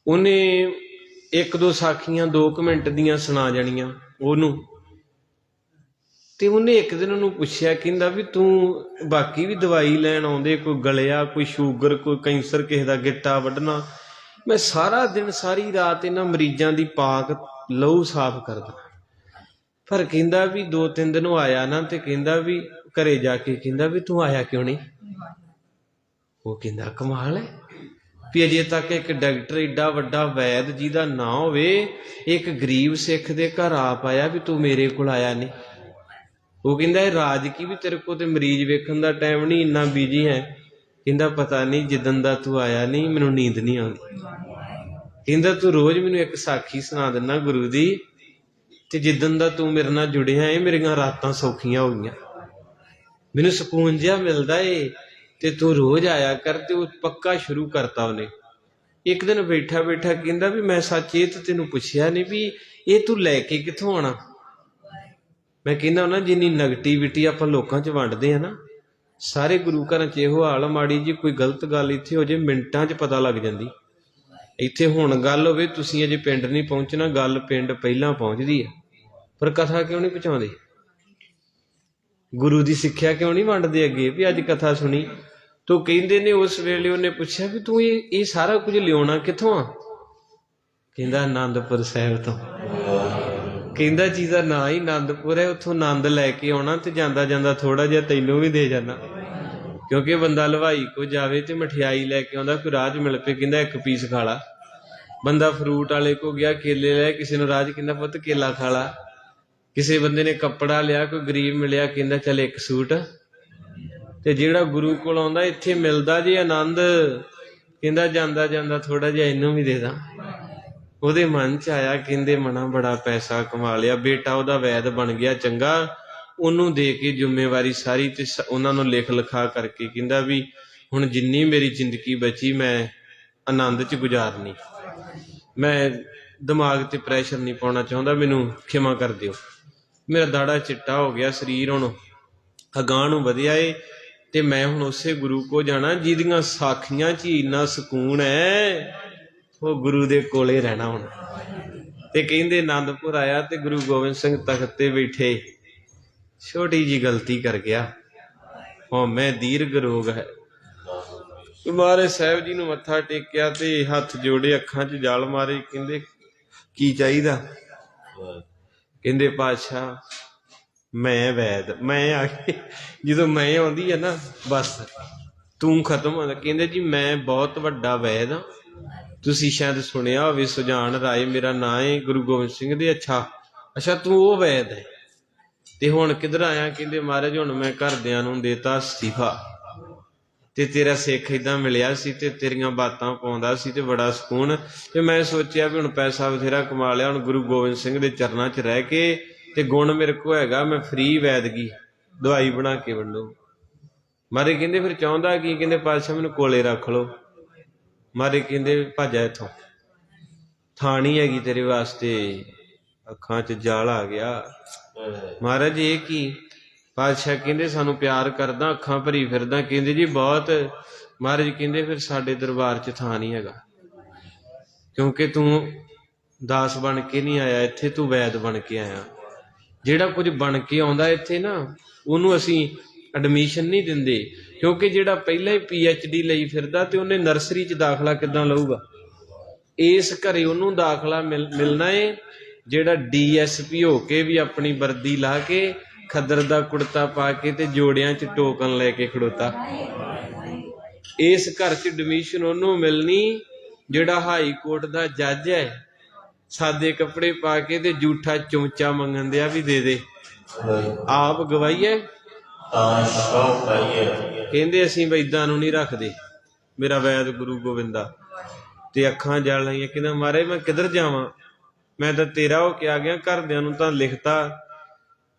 ਉਹਨੇ ਇੱਕ ਦੋ ਸਾਖੀਆਂ 2 ਮਿੰਟ ਦੀਆਂ ਸੁਣਾ ਜਾਣੀਆਂ ਉਹਨੂੰ। ਤੇ ਉਹਨੇ ਇੱਕ ਦਿਨ ਉਹਨੂੰ ਪੁੱਛਿਆ, ਕਹਿੰਦਾ ਵੀ ਤੂੰ ਬਾਕੀ ਵੀ ਦਵਾਈ ਲੈਣ ਆਉਂਦੇ, ਕੋਈ ਗਲਿਆ, ਕੋਈ ਸ਼ੂਗਰ, ਕੋਈ ਕੈਂਸਰ, ਕਿਸੇ ਦਾ ਗਿੱਟਾ ਵੱਢਣਾ, ਮੈਂ ਸਾਰਾ ਦਿਨ ਸਾਰੀ ਰਾਤ ਇਹਨਾਂ ਮਰੀਜ਼ਾਂ ਦੀ ਪਾਕ ਲਹੂ ਸਾਫ਼ ਕਰਦਾ, ਪਰ ਕਹਿੰਦਾ ਵੀ 2-3 ਦਿਨ ਉਹ ਆਇਆ ਨਾ, ਤੇ ਕਹਿੰਦਾ ਵੀ ਘਰੇ ਜਾ ਕੇ ਕਹਿੰਦਾ ਵੀ ਤੂੰ ਆਇਆ ਕਿਉਂ ਨਹੀਂ। ਉਹ ਕਹਿੰਦਾ ਕਮਾਲ ਹੈ ਵੀ ਅਜੇ ਤੱਕ ਇੱਕ ਡਾਕਟਰ ਏਡਾ ਵੱਡਾ ਵੈਦ ਜਿਹਦਾ ਨਾਂ ਹੋਵੇ, ਇੱਕ ਗਰੀਬ ਸਿੱਖ ਦੇ ਘਰ ਆਪ ਆਇਆ ਵੀ ਤੂੰ ਮੇਰੇ ਕੋਲ ਆਇਆ ਨਹੀਂ। ਉਹ ਕਹਿੰਦਾ ਇਹ ਰਾਜ ਕੀ ਵੀ ਤੇਰੇ ਕੋਲ ਤੇ ਮਰੀਜ਼ ਵੇਖਣ ਦਾ ਟਾਈਮ ਨਹੀਂ, ਇੰਨਾ ਬਿਜੀ ਹੈ। ਕਹਿੰਦਾ ਪਤਾ ਨਹੀਂ ਜਿੱਦਣ ਦਾ ਤੂੰ ਆਇਆ ਨਹੀਂ ਮੈਨੂੰ ਨੀਂਦ ਨਹੀਂ ਆਉਂਦੀ। ਕਹਿੰਦਾ ਤੂੰ ਰੋਜ਼ ਮੈਨੂੰ ਇੱਕ ਸਾਖੀ ਸੁਣਾ ਦਿੰਦਾ ਗੁਰੂ ਦੀ, ਤੇ ਜਿੱਦਣ ਦਾ ਤੂੰ ਮੇਰੇ ਨਾਲ ਜੁੜਿਆ ਏ ਮੇਰੀਆਂ ਰਾਤਾਂ ਸੌਖੀਆਂ ਹੋ ਗਈਆਂ, ਮੈਨੂੰ ਸਕੂਨ ਜਿਹਾ ਮਿਲਦਾ ਏ, ਤੇ ਤੂੰ ਰੋਜ਼ ਆਇਆ ਕਰ। ਤੇ ਉਹ ਪੱਕਾ ਸ਼ੁਰੂ ਕਰਤਾ ਉਹਨੇ। ਇੱਕ ਦਿਨ ਬੈਠਾ ਬੈਠਾ ਕਹਿੰਦਾ ਵੀ ਮੈਂ ਸੱਚ ਇਹ ਤਾਂ ਤੈਨੂੰ ਪੁੱਛਿਆ ਨਹੀਂ ਵੀ ਇਹ ਤੂੰ ਲੈ ਕੇ ਕਿੱਥੋਂ ਆਉਣਾ। ਮੈਂ ਕਹਿੰਦਾ ਨਾ ਜਿੰਨੀ ਨੈਗੇਟਿਵਿਟੀ ਆਪਾਂ ਲੋਕਾਂ 'ਚ ਵੰਡਦੇ ਆ ਨਾ, ਸਾਰੇ ਗੁਰੂ ਘਰਾਂ 'ਚ ਇਹੋ ਹਾਲ। ਮਾੜੀ ਜੀ ਕੋਈ ਗਲਤ ਗੱਲ ਇੱਥੇ ਹੋ ਜੇ ਮਿੰਟਾਂ 'ਚ ਪਤਾ ਲੱਗ ਜਾਂਦੀ। ਇੱਥੇ ਹੁਣ ਗੱਲ ਹੋਵੇ, ਤੁਸੀਂ ਅਜੇ ਪਿੰਡ ਨਹੀਂ ਪਹੁੰਚਣਾ, ਗੱਲ ਪਿੰਡ ਪਹਿਲਾਂ ਪਹੁੰਚਦੀ ਹੈ, ਪਰ ਕਥਾ ਕਿਉਂ ਨਹੀਂ ਪਹੁੰਚਾਉਂਦੇ? ਗੁਰੂ ਦੀ ਸਿੱਖਿਆ ਕਿਉਂ ਨਹੀਂ ਵੰਡਦੇ ਅੱਗੇ ਵੀ ਅੱਜ ਕਥਾ ਸੁਣੀ। ਤੋ ਕਹਿੰਦੇ ਨੇ ਉਸ ਵੇਲੇ ਉਹਨੇ ਪੁੱਛਿਆ ਵੀ ਤੂੰ ਇਹ ਸਾਰਾ ਕੁਝ ਲਿਆਉਣਾ ਕਿੱਥੋਂ ਆ? ਕਹਿੰਦਾ ਆਨੰਦਪੁਰ ਸਾਹਿਬ ਤੋਂ। ਕਹਿੰਦਾ ਜਿਹਦਾ ਨਾਂ ਹੀ ਆਨੰਦਪੁਰ ਹੈ, ਉੱਥੋਂ ਆਨੰਦ ਲੈ ਕੇ ਆਉਣਾ, ਤੇ ਜਾਂਦਾ ਜਾਂਦਾ ਥੋੜਾ ਜਿਹਾ ਤੈਨੂੰ ਵੀ ਦੇ ਜਾਣਾ। ਕਿਉਂਕਿ ਬੰਦਾ ਹਲਵਾਈ ਕੋ ਜਾਵੇ ਤੇ ਮਠਿਆਈ ਲੈ ਕੇ ਆਉਂਦਾ, ਕੋਈ ਰਾਹ 'ਚ ਮਿਲ ਪਏ ਕਹਿੰਦਾ ਇੱਕ ਪੀਸ ਖਾ ਲਾ। ਬੰਦਾ ਫਰੂਟ ਵਾਲੇ ਕੋ ਗਿਆ ਕੇਲੇ ਲੈ, ਕਿਸੇ ਨੂੰ ਰਾਹ 'ਚ ਕਹਿੰਦਾ ਪੁੱਤ ਕੇਲਾ ਖਾ ਲਾ। ਕਿਸੇ ਬੰਦੇ ਨੇ ਕੱਪੜਾ ਲਿਆ, ਕੋਈ ਗਰੀਬ ਮਿਲਿਆ ਕਹਿੰਦਾ ਚੱਲ ਇੱਕ ਸੂਟ। ਤੇ ਜਿਹੜਾ ਗੁਰੂ ਕੋਲ ਆਉਂਦਾ ਇੱਥੇ ਮਿਲਦਾ ਜੇ ਆਨੰਦ, ਕਹਿੰਦਾ ਜਾਂਦਾ ਜਾਂਦਾ ਥੋੜਾ ਜਿਹਾ ਇਹਨੂੰ ਵੀ ਦੇ ਦਾਂ। ਉਹਦੇ ਮਨ 'ਚ ਆਇਆ, ਕਹਿੰਦੇ ਮਨਾ ਬੜਾ ਪੈਸਾ ਕਮਾ ਲਿਆ, ਬੇਟਾ ਉਹਦਾ ਵੈਦ ਬਣ ਗਿਆ ਚੰਗਾ, ਉਹਨੂੰ ਦੇ ਕੇ ਜ਼ਿੰਮੇਵਾਰੀ ਸਾਰੀ, ਤੇ ਉਹਨਾਂ ਨੂੰ ਲਿਖ ਲਿਖਾ ਕਰਕੇ ਕਹਿੰਦਾ ਵੀ ਹੁਣ ਜਿੰਨੀ ਮੇਰੀ ਜ਼ਿੰਦਗੀ ਬਚੀ ਮੈਂ ਆਨੰਦ 'ਚ ਗੁਜ਼ਾਰਨੀ, ਮੈਂ ਦਿਮਾਗ ਤੇ ਪ੍ਰੈਸ਼ਰ ਨਹੀਂ ਪਾਉਣਾ ਚਾਹੁੰਦਾ, ਮੈਨੂੰ ਖਿਮਾ ਕਰ ਦਿਓ। ਮੇਰਾ ਦਾੜਾ ਚਿੱਟਾ ਹੋ ਗਿਆ, ਸਰੀਰ ਹੁਣ ਅਗਾਂਹ ਨੂੰ ਵਧਿਆ ਏ, ਤੇ ਮੈਂ ਹੁਣ ਉਸੇ ਗੁਰੂ ਕੋ ਜਾਣਾ ਜਿਹਦੀਆਂ ਸਾਖੀਆਂ 'ਚ ਹੀ ਇੰਨਾ ਸਕੂਨ ਹੈ, ਉਹ ਗੁਰੂ ਦੇ ਕੋਲੇ ਰਹਿਣਾ ਹੁਣ। ਤੇ ਕਹਿੰਦੇ ਆਨੰਦਪੁਰ ਆਇਆ ਤੇ ਗੁਰੂ ਗੋਬਿੰਦ ਸਿੰਘ ਤਖਤ ਤੇ ਬੈਠੇ, ਛੋਟੀ ਜੀ ਗਲਤੀ ਕਰ ਗਿਆ, ਹਉਮੈ ਦੀਰਘ ਰੋਗ ਹੈ। ਮਹਾਰਾਜ ਸਾਹਿਬ ਜੀ ਨੂੰ ਮੱਥਾ ਟੇਕਿਆ ਤੇ ਹੱਥ ਜੋੜੇ, ਅੱਖਾਂ 'ਚ ਜਲ ਮਾਰੇ। ਕਹਿੰਦੇ ਕੀ ਚਾਹੀਦਾ? ਕਹਿੰਦੇ ਪਾਤਸ਼ਾਹ ਮੈਂ ਵੈਦ, ਮੈਂ ਆ ਗਈ। ਜਦੋਂ ਮੈਂ ਆਉਂਦੀ ਹੈ ਨਾ ਬਸ ਤੂੰ ਖਤਮ ਹੋ। ਕਹਿੰਦੇ ਜੀ ਮੈਂ ਬਹੁਤ ਵੱਡਾ ਵੈਦ ਹਾਂ, ਤੁਸੀਂ ਸ਼ਾਇਦ ਸੁਣਿਆ ਹੋਵੇ, ਸੁਜਾਨ ਰਾਏ ਮੇਰਾ ਨਾਂ ਹੈ, ਗੁਰੂ ਗੋਬਿੰਦ ਸਿੰਘ ਦੇ। ਅੱਛਾ ਤੂੰ ਉਹ ਵੈਦ ਹੈ ਤੇ ਹੁਣ ਕਿੱਧਰ ਆਇਆ? ਕਹਿੰਦੇ ਮਹਾਰਾਜ ਹੁਣ ਮੈਂ ਘਰਦਿਆਂ ਨੂੰ ਦੇਤਾ ਅਸਤੀਫਾ ਤੇ ਤੇਰਾ ਸਿੱਖ ਏਦਾਂ ਮਿਲਿਆ ਸੀ ਤੇ ਤੇਰੀਆਂ ਬਾਤਾਂ ਪਾਉਂਦਾ ਸੀ ਤੇ ਬੜਾ ਸਕੂਨ, ਤੇ ਮੈਂ ਸੋਚਿਆ ਵੀ ਹੁਣ ਪੈਸਾ ਬਥੇਰਾ ਕਮਾ ਲਿਆ, ਹੁਣ ਗੁਰੂ ਗੋਬਿੰਦ ਸਿੰਘ ਦੇ ਚਰਨਾਂ 'ਚ ਰਹਿ ਕੇ ਤੇ ਗੁਣ ਮੇਰੇ ਕੋਲ ਹੈਗਾ, ਮੈਂ ਫ੍ਰੀ ਵੈਦਗੀ ਦਵਾਈ ਬਣਾ ਕੇ ਵੰਡੂ। ਮਾਰੇ ਕਹਿੰਦੇ ਫਿਰ ਚਾਹੁੰਦਾ ਕੀ? ਕਹਿੰਦੇ ਪਾਤਸ਼ਾਹ ਮੈਨੂੰ ਕੋਲੇ ਰੱਖ ਲਓ। ਮਾਰੇ ਕਹਿੰਦੇ ਭੱਜ ਜਾ ਇੱਥੋਂ, ਥਾਂ ਨਹੀਂ ਹੈਗੀ ਤੇਰੇ ਵਾਸਤੇ। ਅੱਖਾਂ 'ਚ ਜਲ ਆ ਗਿਆ। ਮਹਾਰਾਜ ਇਹ ਕੀ? ਪਾਤਸ਼ਾਹ ਕਹਿੰਦੇ ਸਾਨੂੰ ਪਿਆਰ ਕਰਦਾ, ਅੱਖਾਂ ਭਰੀ ਫਿਰਦਾ। ਕਹਿੰਦੇ ਜੀ ਬਹੁਤ। ਮਹਾਰਾਜ ਕਹਿੰਦੇ ਫਿਰ ਸਾਡੇ ਦਰਬਾਰ 'ਚ ਥਾਂ ਨਹੀਂ ਹੈਗਾ, ਕਿਉਂਕਿ ਤੂੰ ਦਾਸ ਬਣ ਕੇ ਨਹੀਂ ਆਇਆ ਇੱਥੇ, ਤੂੰ ਵੈਦ ਬਣ ਕੇ ਆਇਆ। ਜਿਹੜਾ ਕੁਝ ਬਣ ਕੇ ਆਉਂਦਾ ਇੱਥੇ ਨਾ, ਉਹਨੂੰ ਅਸੀਂ ਐਡਮਿਸ਼ਨ ਨਹੀਂ ਦਿੰਦੇ, ਕਿਉਂਕਿ ਜਿਹੜਾ ਪਹਿਲਾਂ ਹੀ PhD ਲਈ ਫਿਰਦਾ ਤੇ ਉਹਨੇ ਨਰਸਰੀ 'ਚ ਦਾਖਲਾ ਕਿੱਦਾਂ ਲਊਗਾ? ਇਸ ਘਰੇ ਉਹਨੂੰ ਦਾਖਲਾ ਮਿਲਣਾ ਏ ਜਿਹੜਾ DSP ਹੋ ਕੇ ਵੀ ਆਪਣੀ ਵਰਦੀ ਲਾ ਕੇ, ਖੱਦਰ ਦਾ ਕੁੜਤਾ ਪਾ ਕੇ ਤੇ ਜੋੜਿਆਂ 'ਚ ਟੋਕਨ ਲੈ ਕੇ ਖੜੋਤਾ। ਇਸ ਘਰ 'ਚ ਐਡਮਿਸ਼ਨ ਉਹਨੂੰ ਮਿਲਣੀ ਜਿਹੜਾ ਹਾਈ ਕੋਰਟ ਦਾ ਜੱਜ ਹੈ, ਸਾਦੇ ਕੱਪੜੇ ਪਾ ਕੇ ਤੇ ਜੂਠਾ ਚਮਚਾ ਮੰਗਣ ਦਿਆ ਵੀ ਦੇ ਦੇ, ਆਪ ਗਵਾਈਏ ਕਹਿੰਦੇ ਅਸੀਂ ਵੈਦਾਂ ਨੂੰ ਨਹੀਂ ਰੱਖਦੇ, ਮੇਰਾ ਵੈਦ ਗੁਰੂ ਗੋਬਿੰਦਾ। ਤੇ ਅੱਖਾਂ ਜਲ ਲਾਈਆਂ। ਕਹਿੰਦਾ ਮਹਾਰਾਜ ਮੈਂ ਕਿੱਧਰ ਜਾਵਾਂ, ਮੈਂ ਤਾਂ ਤੇਰਾ ਹੋ ਕੇ ਆ ਗਿਆ, ਘਰਦਿਆਂ ਨੂੰ ਤਾਂ ਲਿਖਤਾ।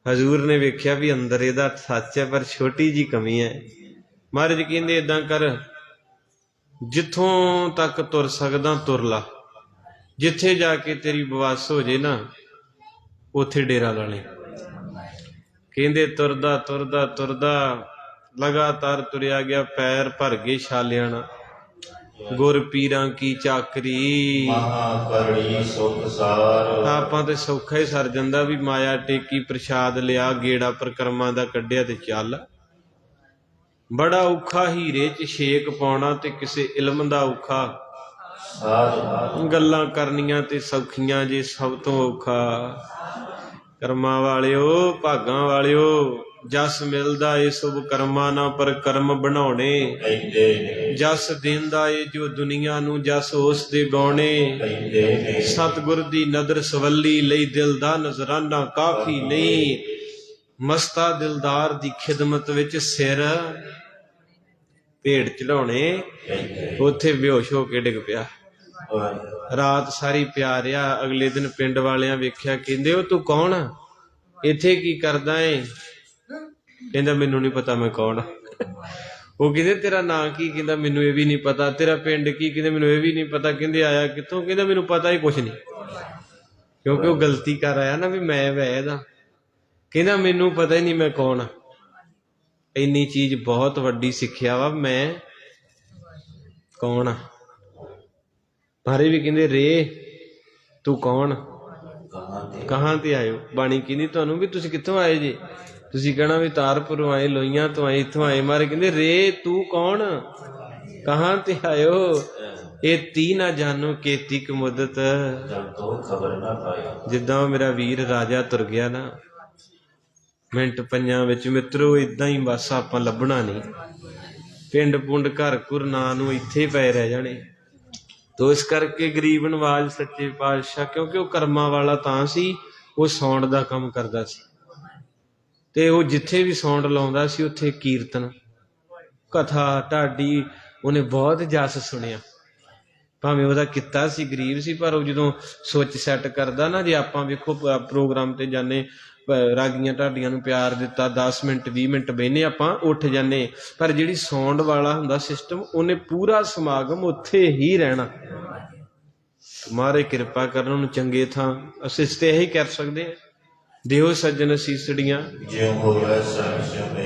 ਹਜ਼ੂਰ ਨੇ ਵੇਖਿਆ ਵੀ ਅੰਦਰ ਇਹਦਾ ਸੱਚ ਹੈ ਪਰ ਛੋਟੀ ਜੀ ਕਮੀ ਹੈ। ਮਹਾਰਾਜ ਕਹਿੰਦੇ ਏਦਾਂ ਕਰ, ਜਿੱਥੋਂ ਤੱਕ ਤੁਰ ਸਕਦਾ ਤੁਰ ਲਾ, ਜਿੱਥੇ ਜਾ ਕੇ ਤੇਰੀ ਬਵਾਸ ਹੋ ਜੇ ਨਾ ਉੱਥੇ ਡੇਰਾ ਲਾ ਲੈ। ਕਹਿੰਦੇ ਤੁਰਦਾ ਤੁਰਦਾ ਤੁਰਦਾ ਲਗਾਤਾਰ ਤੁਰਿਆ ਗਿਆ, ਪੈਰ ਭਰ ਗਏ ਛਾਲਿਆਂ ਨਾਲ। ਗੁਰ ਪੀਰਾਂ ਕੀ ਚਾਕਰੀ ਆਪਾਂ ਤੇ ਸੌਖਾ ਹੀ ਸਰ ਜਾਂਦਾ ਵੀ ਮਾਇਆ ਟੇਕੀ, ਪ੍ਰਸ਼ਾਦ ਲਿਆ, ਗੇੜਾ ਪਰਕਰਮਾਂ ਦਾ ਕੱਢਿਆ ਤੇ ਚੱਲ। ਬੜਾ ਔਖਾ ਹੀਰੇ 'ਚ ਛੇਕ ਪਾਉਣਾ ਤੇ ਕਿਸੇ ਇਲਮ ਦਾ ਔਖਾ, ਗੱਲਾਂ ਕਰਨੀਆਂ ਤੇ ਸੌਖੀਆਂ ਜੇ ਸਭ ਤੋਂ ਔਖਾ। ਕਰਮਾਂ ਵਾਲਿਓ, ਭਾਗਾਂ ਵਾਲਿਓ, ਜਸ ਮਿਲਦਾ ਏ ਸੁਭ ਕਰਮਾਂ ਨਾ, ਪਰ ਕਰਮ ਬਣਾਉਣੇ। ਜਸ ਦਿੰਦਾ ਏ ਜੋ ਦੁਨੀਆ ਨੂੰ, ਜਸ ਉਸ ਦੇ ਗਾਉਣੇ। ਸਤਿਗੁਰ ਦੀ ਨਦਰ ਸਵੱਲੀ ਲਈ ਦਿਲ ਦਾ ਨਜ਼ਰਾਨਾ ਕਾਫੀ ਨਹੀਂ, ਮਸਤਾ ਦਿਲਦਾਰ ਦੀ ਖਿਦਮਤ ਵਿੱਚ ਸਿਰ ਭੇਡ ਚੜਾਉਣੇ। ਉੱਥੇ ਬੇਹੋਸ਼ ਹੋ ਕੇ ਡਿੱਗ ਪਿਆ। ਰਾਤ ਸਾਰੀ ਪਿਆ ਰਿਹਾ। ਅਗਲੇ ਦਿਨ ਪਿੰਡ ਵਾਲਿਆਂ ਵੇਖਿਆ, ਕਹਿੰਦੇ ਉਹ ਤੂੰ ਕੌਣ ਆ, ਇੱਥੇ ਕੀ ਕਰਦਾ ਏ? ਕਹਿੰਦਾ ਮੈਨੂੰ ਨਹੀਂ ਪਤਾ ਮੈਂ ਕੌਣ ਆ। ਉਹ ਕਹਿੰਦੇ ਤੇਰਾ ਨਾਂ ਕੀ? ਕਹਿੰਦਾ ਮੈਨੂੰ ਇਹ ਵੀ ਨਹੀਂ ਪਤਾ। ਤੇਰਾ ਪਿੰਡ ਕੀ? ਕਹਿੰਦੇ ਮੈਨੂੰ ਇਹ ਵੀ ਨਹੀਂ ਪਤਾ। ਕਹਿੰਦੇ ਆਇਆ ਕਿੱਥੋਂ? ਕਹਿੰਦਾ ਮੈਨੂੰ ਪਤਾ ਹੀ ਕੁਛ ਨਹੀਂ, ਕਿਉਂਕਿ ਉਹ ਗਲਤੀ ਕਰ ਆਇਆ ਨਾ ਵੀ ਮੈਂ ਵੈਦ ਆ। ਕਹਿੰਦਾ ਮੈਨੂੰ ਪਤਾ ਹੀ ਨਹੀਂ ਮੈਂ ਕੌਣ ਆ। ਇੰਨੀ ਚੀਜ਼ ਬਹੁਤ ਵੱਡੀ ਸਿੱਖਿਆ ਵਾ, ਮੈਂ ਕੌਣ ਆ। ਮਾਰੇ ਵੀ ਕਹਿੰਦੇ ਰੇ ਤੂੰ ਕੌਣ, ਕਹਾਂ ਤੇ ਆਏ ਹੋ? ਬਾਣੀ ਕਹਿੰਦੀ ਤੁਹਾਨੂੰ ਵੀ ਤੁਸੀਂ ਕਿੱਥੋਂ ਆਏ ਜੇ? ਤੁਸੀਂ ਕਹਿਣਾ ਵੀ ਤਾਰਪੁਰੋਂ ਆਏ, ਲੋਈਆਂ ਤੋਂ ਆਏ, ਇੱਥੋਂ ਆਏ। ਮਾਰੇ ਕਹਿੰਦੇ ਰੇ ਤੂੰ ਕੌਣ, ਕਹਾਂ ਤੇ ਆਇਓ? ਇਹ ਤੀ ਨਾ ਜਾਨੋ ਕੀਤੀ ਕ ਮੁੱਦਤ। ਜਿੱਦਾਂ ਮੇਰਾ ਵੀਰ ਰਾਜਾ ਤੁਰ ਗਿਆ ਨਾ ਮਿੰਟ ਪੰਜਾਂ ਵਿੱਚ, ਮਿੱਤਰੋ ਏਦਾਂ ਹੀ ਬਸ ਆਪਾਂ ਲੱਭਣਾ ਨਹੀਂ। ਪਿੰਡ ਪੁੰਡ ਘਰ ਘੁਰ ਨਾਂ ਨੂੰ ਇੱਥੇ ਪਏ ਰਹਿ ਜਾਣੇ। ਤੋ ਇਸ ਕਰਕੇ ਗਰੀਬ ਨਵਾਜ ਸੱਚੇ ਪਾਤਸ਼ਾਹ, ਕਿਉਂਕਿ ਉਹ ਕਰਮਾਂ ਵਾਲਾ ਤਾਂ ਸੀ, ਉਹ ਸਾਊਂਡ ਦਾ ਕੰਮ ਕਰਦਾ ਸੀ ਤੇ ਉਹ ਜਿੱਥੇ ਵੀ ਸਾਊਂਡ ਲਾਉਂਦਾ ਸੀ ਉੱਥੇ ਕੀਰਤਨ, ਕਥਾ, ਢਾਡੀ, ਉਹਨੇ ਬਹੁਤ ਜਸ ਸੁਣਿਆ। ਭਾਵੇਂ ਉਹਦਾ ਕਿੱਤਾ ਸੀ, ਗਰੀਬ ਸੀ, ਪਰ ਉਹ ਜਦੋਂ ਸੁੱਚ ਸੈੱਟ ਕਰਦਾ ਨਾ, ਜੇ ਆਪਾਂ ਵੇਖੋ ਪ੍ਰੋਗਰਾਮ ਤੇ ਜਾਂਦੇ, ਰਾਗੀਆਂ ਢਾਡੀਆਂ ਨੂੰ ਪਿਆਰ ਦਿੱਤਾ, 10 ਮਿੰਟ 20 ਮਿੰਟ ਬਹਿਨੇ ਆਪਾਂ ਉੱਠ ਜਾਂਦੇ, ਪਰ ਜਿਹੜੀ ਸਾਊਂਡ ਵਾਲਾ ਹੁੰਦਾ ਸਿਸਟਮ, ਉਹਨੇ ਪੂਰਾ ਸਮਾਗਮ ਉੱਥੇ ਹੀ ਰਹਿਣਾ। ਮਹਾਰਾਜ ਕਿਰਪਾ ਕਰਨ ਉਹਨੂੰ ਚੰਗੇ ਥਾਂ। ਅਸੀਂ ਤੇ ਇਹੀ ਕਰ ਸਕਦੇ ਹਾਂ, ਦਿਓ ਸੱਜਣ ਸੀਸੜੀਆਂ।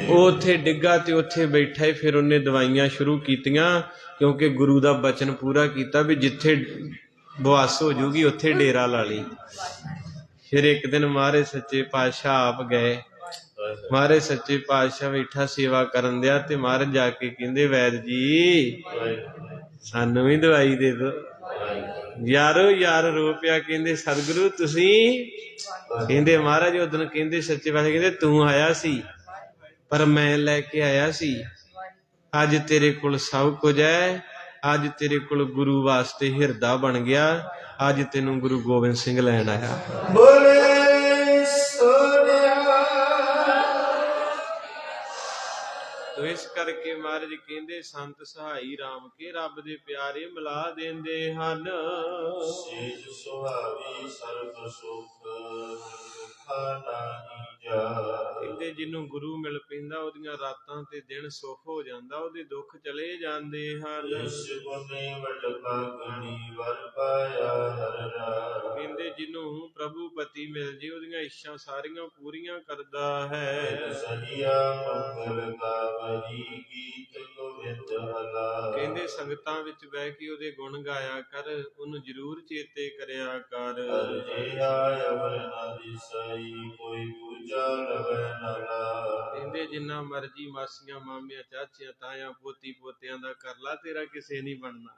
ਉਹ ਉੱਥੇ ਡਿੱਗਾ ਤੇ ਉੱਥੇ ਬੈਠਾ ਹੀ। ਫਿਰ ਉਹਨੇ ਦਵਾਈਆਂ ਸ਼ੁਰੂ ਕੀਤੀਆਂ, ਕਿਉਂਕਿ ਗੁਰੂ ਦਾ ਬਚਨ ਪੂਰਾ ਕੀਤਾ ਵੀ ਜਿੱਥੇ ਬਵਾਸ ਹੋ ਜੂਗੀ ਉੱਥੇ ਡੇਰਾ ਲਾ ਲਈ। ਫਿਰ ਇੱਕ ਦਿਨ ਮਹਾਰਾਜ ਸੱਚੇ ਪਾਤਸ਼ਾਹ ਆਪ ਗਏ ਮਹਾਰਾਜ ਸੱਚੇ ਪਾਤਸ਼ਾਹ ਬੈਠਾ ਸੇਵਾ ਕਰਨ ਦਿਆ ਤੇ ਮਹਾਰਾਜ ਜਾ ਕੇ ਕਹਿੰਦੇ ਵੈਦ ਜੀ ਸਾਨੂੰ ਵੀ ਦਵਾਈ ਦੇ ਦੋ। ਯਾਰੋ ਯਾਰ ਰੋ ਪਿਆ, ਕਹਿੰਦੇ ਸਤਿਗੁਰੂ ਤੁਸੀਂ, ਕਹਿੰਦੇ ਮਹਾਰਾਜ ਉਦਣ ਕਹਿੰਦੇ ਸੱਚੇ ਪਾਤਸ਼ਾਹ ਕਹਿੰਦੇ ਤੂੰ ਆਇਆ ਸੀ ਪਰ ਮੈਂ ਲੈ ਕੇ ਆਇਆ ਸੀ। ਅੱਜ ਤੇਰੇ ਕੋਲ ਸਭ ਕੁਝ ਹੈ, ਅੱਜ ਤੇਰੇ ਕੋਲ ਗੁਰੂ ਵਾਸਤੇ ਹਿਰਦਾ ਬਣ ਗਿਆ, ਅੱਜ ਤੈਨੂੰ ਗੁਰੂ ਗੋਬਿੰਦ ਸਿੰਘ ਲੈਣ ਆਇਆ। ਬੋਲੇ ਸੋਨਿਆ। ਤੋ ਇਸ ਕਰਕੇ ਮਹਾਰਾਜ ਕਹਿੰਦੇ ਸੰਤ ਸਹਾਈ ਰਾਮ ਕੇ ਰੱਬ ਦੇ ਪਿਆਰੇ ਮਿਲਾ ਦਿੰਦੇ ਹਨ। ਸੇਜ ਸੁਹਾਵੀ ਸਰਬ ਸੁਖ ਦੁਖਾ ਨਾਹੀ ਜਾਏ। ਕਹਿੰਦੇ ਜਿਹਨੂੰ ਗੁਰੂ ਮਿਲ ਪੈਂਦਾ ਉਹਦੀਆਂ ਰਾਤਾਂ ਤੇ ਦਿਨ ਸੁੱਖ ਹੋ ਜਾਂਦਾ, ਉਹਦੇ ਦੁੱਖ ਚਲੇ ਜਾਂਦੇ ਹਨ। ਇਸ ਗੁਨੇ ਵਡ ਭਾਗਣੀ ਵਰ ਪਾਇਆ ਹਰ ਰਾਜ। ਕਹਿੰਦੇ ਜਿਹਨੂੰ ਪ੍ਰਭੂ ਪਤੀ ਮਿਲ ਜੇ ਉਹਦੀਆਂ ਇੱਛਾ ਸਾਰੀਆਂ ਪੂਰੀਆਂ ਕਰਦਾ ਹੈ। ਸਹੀਆ ਮੰਗਲ ਗਾਵਰੀ ਗੀਤ ਗੋਵਿੰਦ ਹਲਾ। ਕਹਿੰਦੇ ਸੰਗਤਾਂ ਵਿੱਚ ਬਹਿ ਕੇ ਉਹਦੇ ਗੁਣ ਗਾਇਆ ਕਰ, ਉਹਨੂੰ ਜ਼ਰੂਰ ਚੇਤੇ ਕਰਿਆ ਕਰ। ਜੇ ਆਇ ਅਵਰ ਨਾ ਦਿਸਈ ਕੋਈ ਪੂਜਾ ਲਵੈ ਨਾ ਲਾ। ਕਹਿੰਦੇ ਜਿੰਨਾ ਮਰਜੀ ਮਾਸੀਆਂ ਮਾਮਿਆਂ ਚਾਚਿਆਂ ਤਾਇਆਂ ਪੋਤੀ ਪੋਤਿਆਂ ਦਾ ਕਰ ਲਾ, ਤੇਰਾ ਕਿਸੇ ਨਹੀਂ ਬਣਨਾ,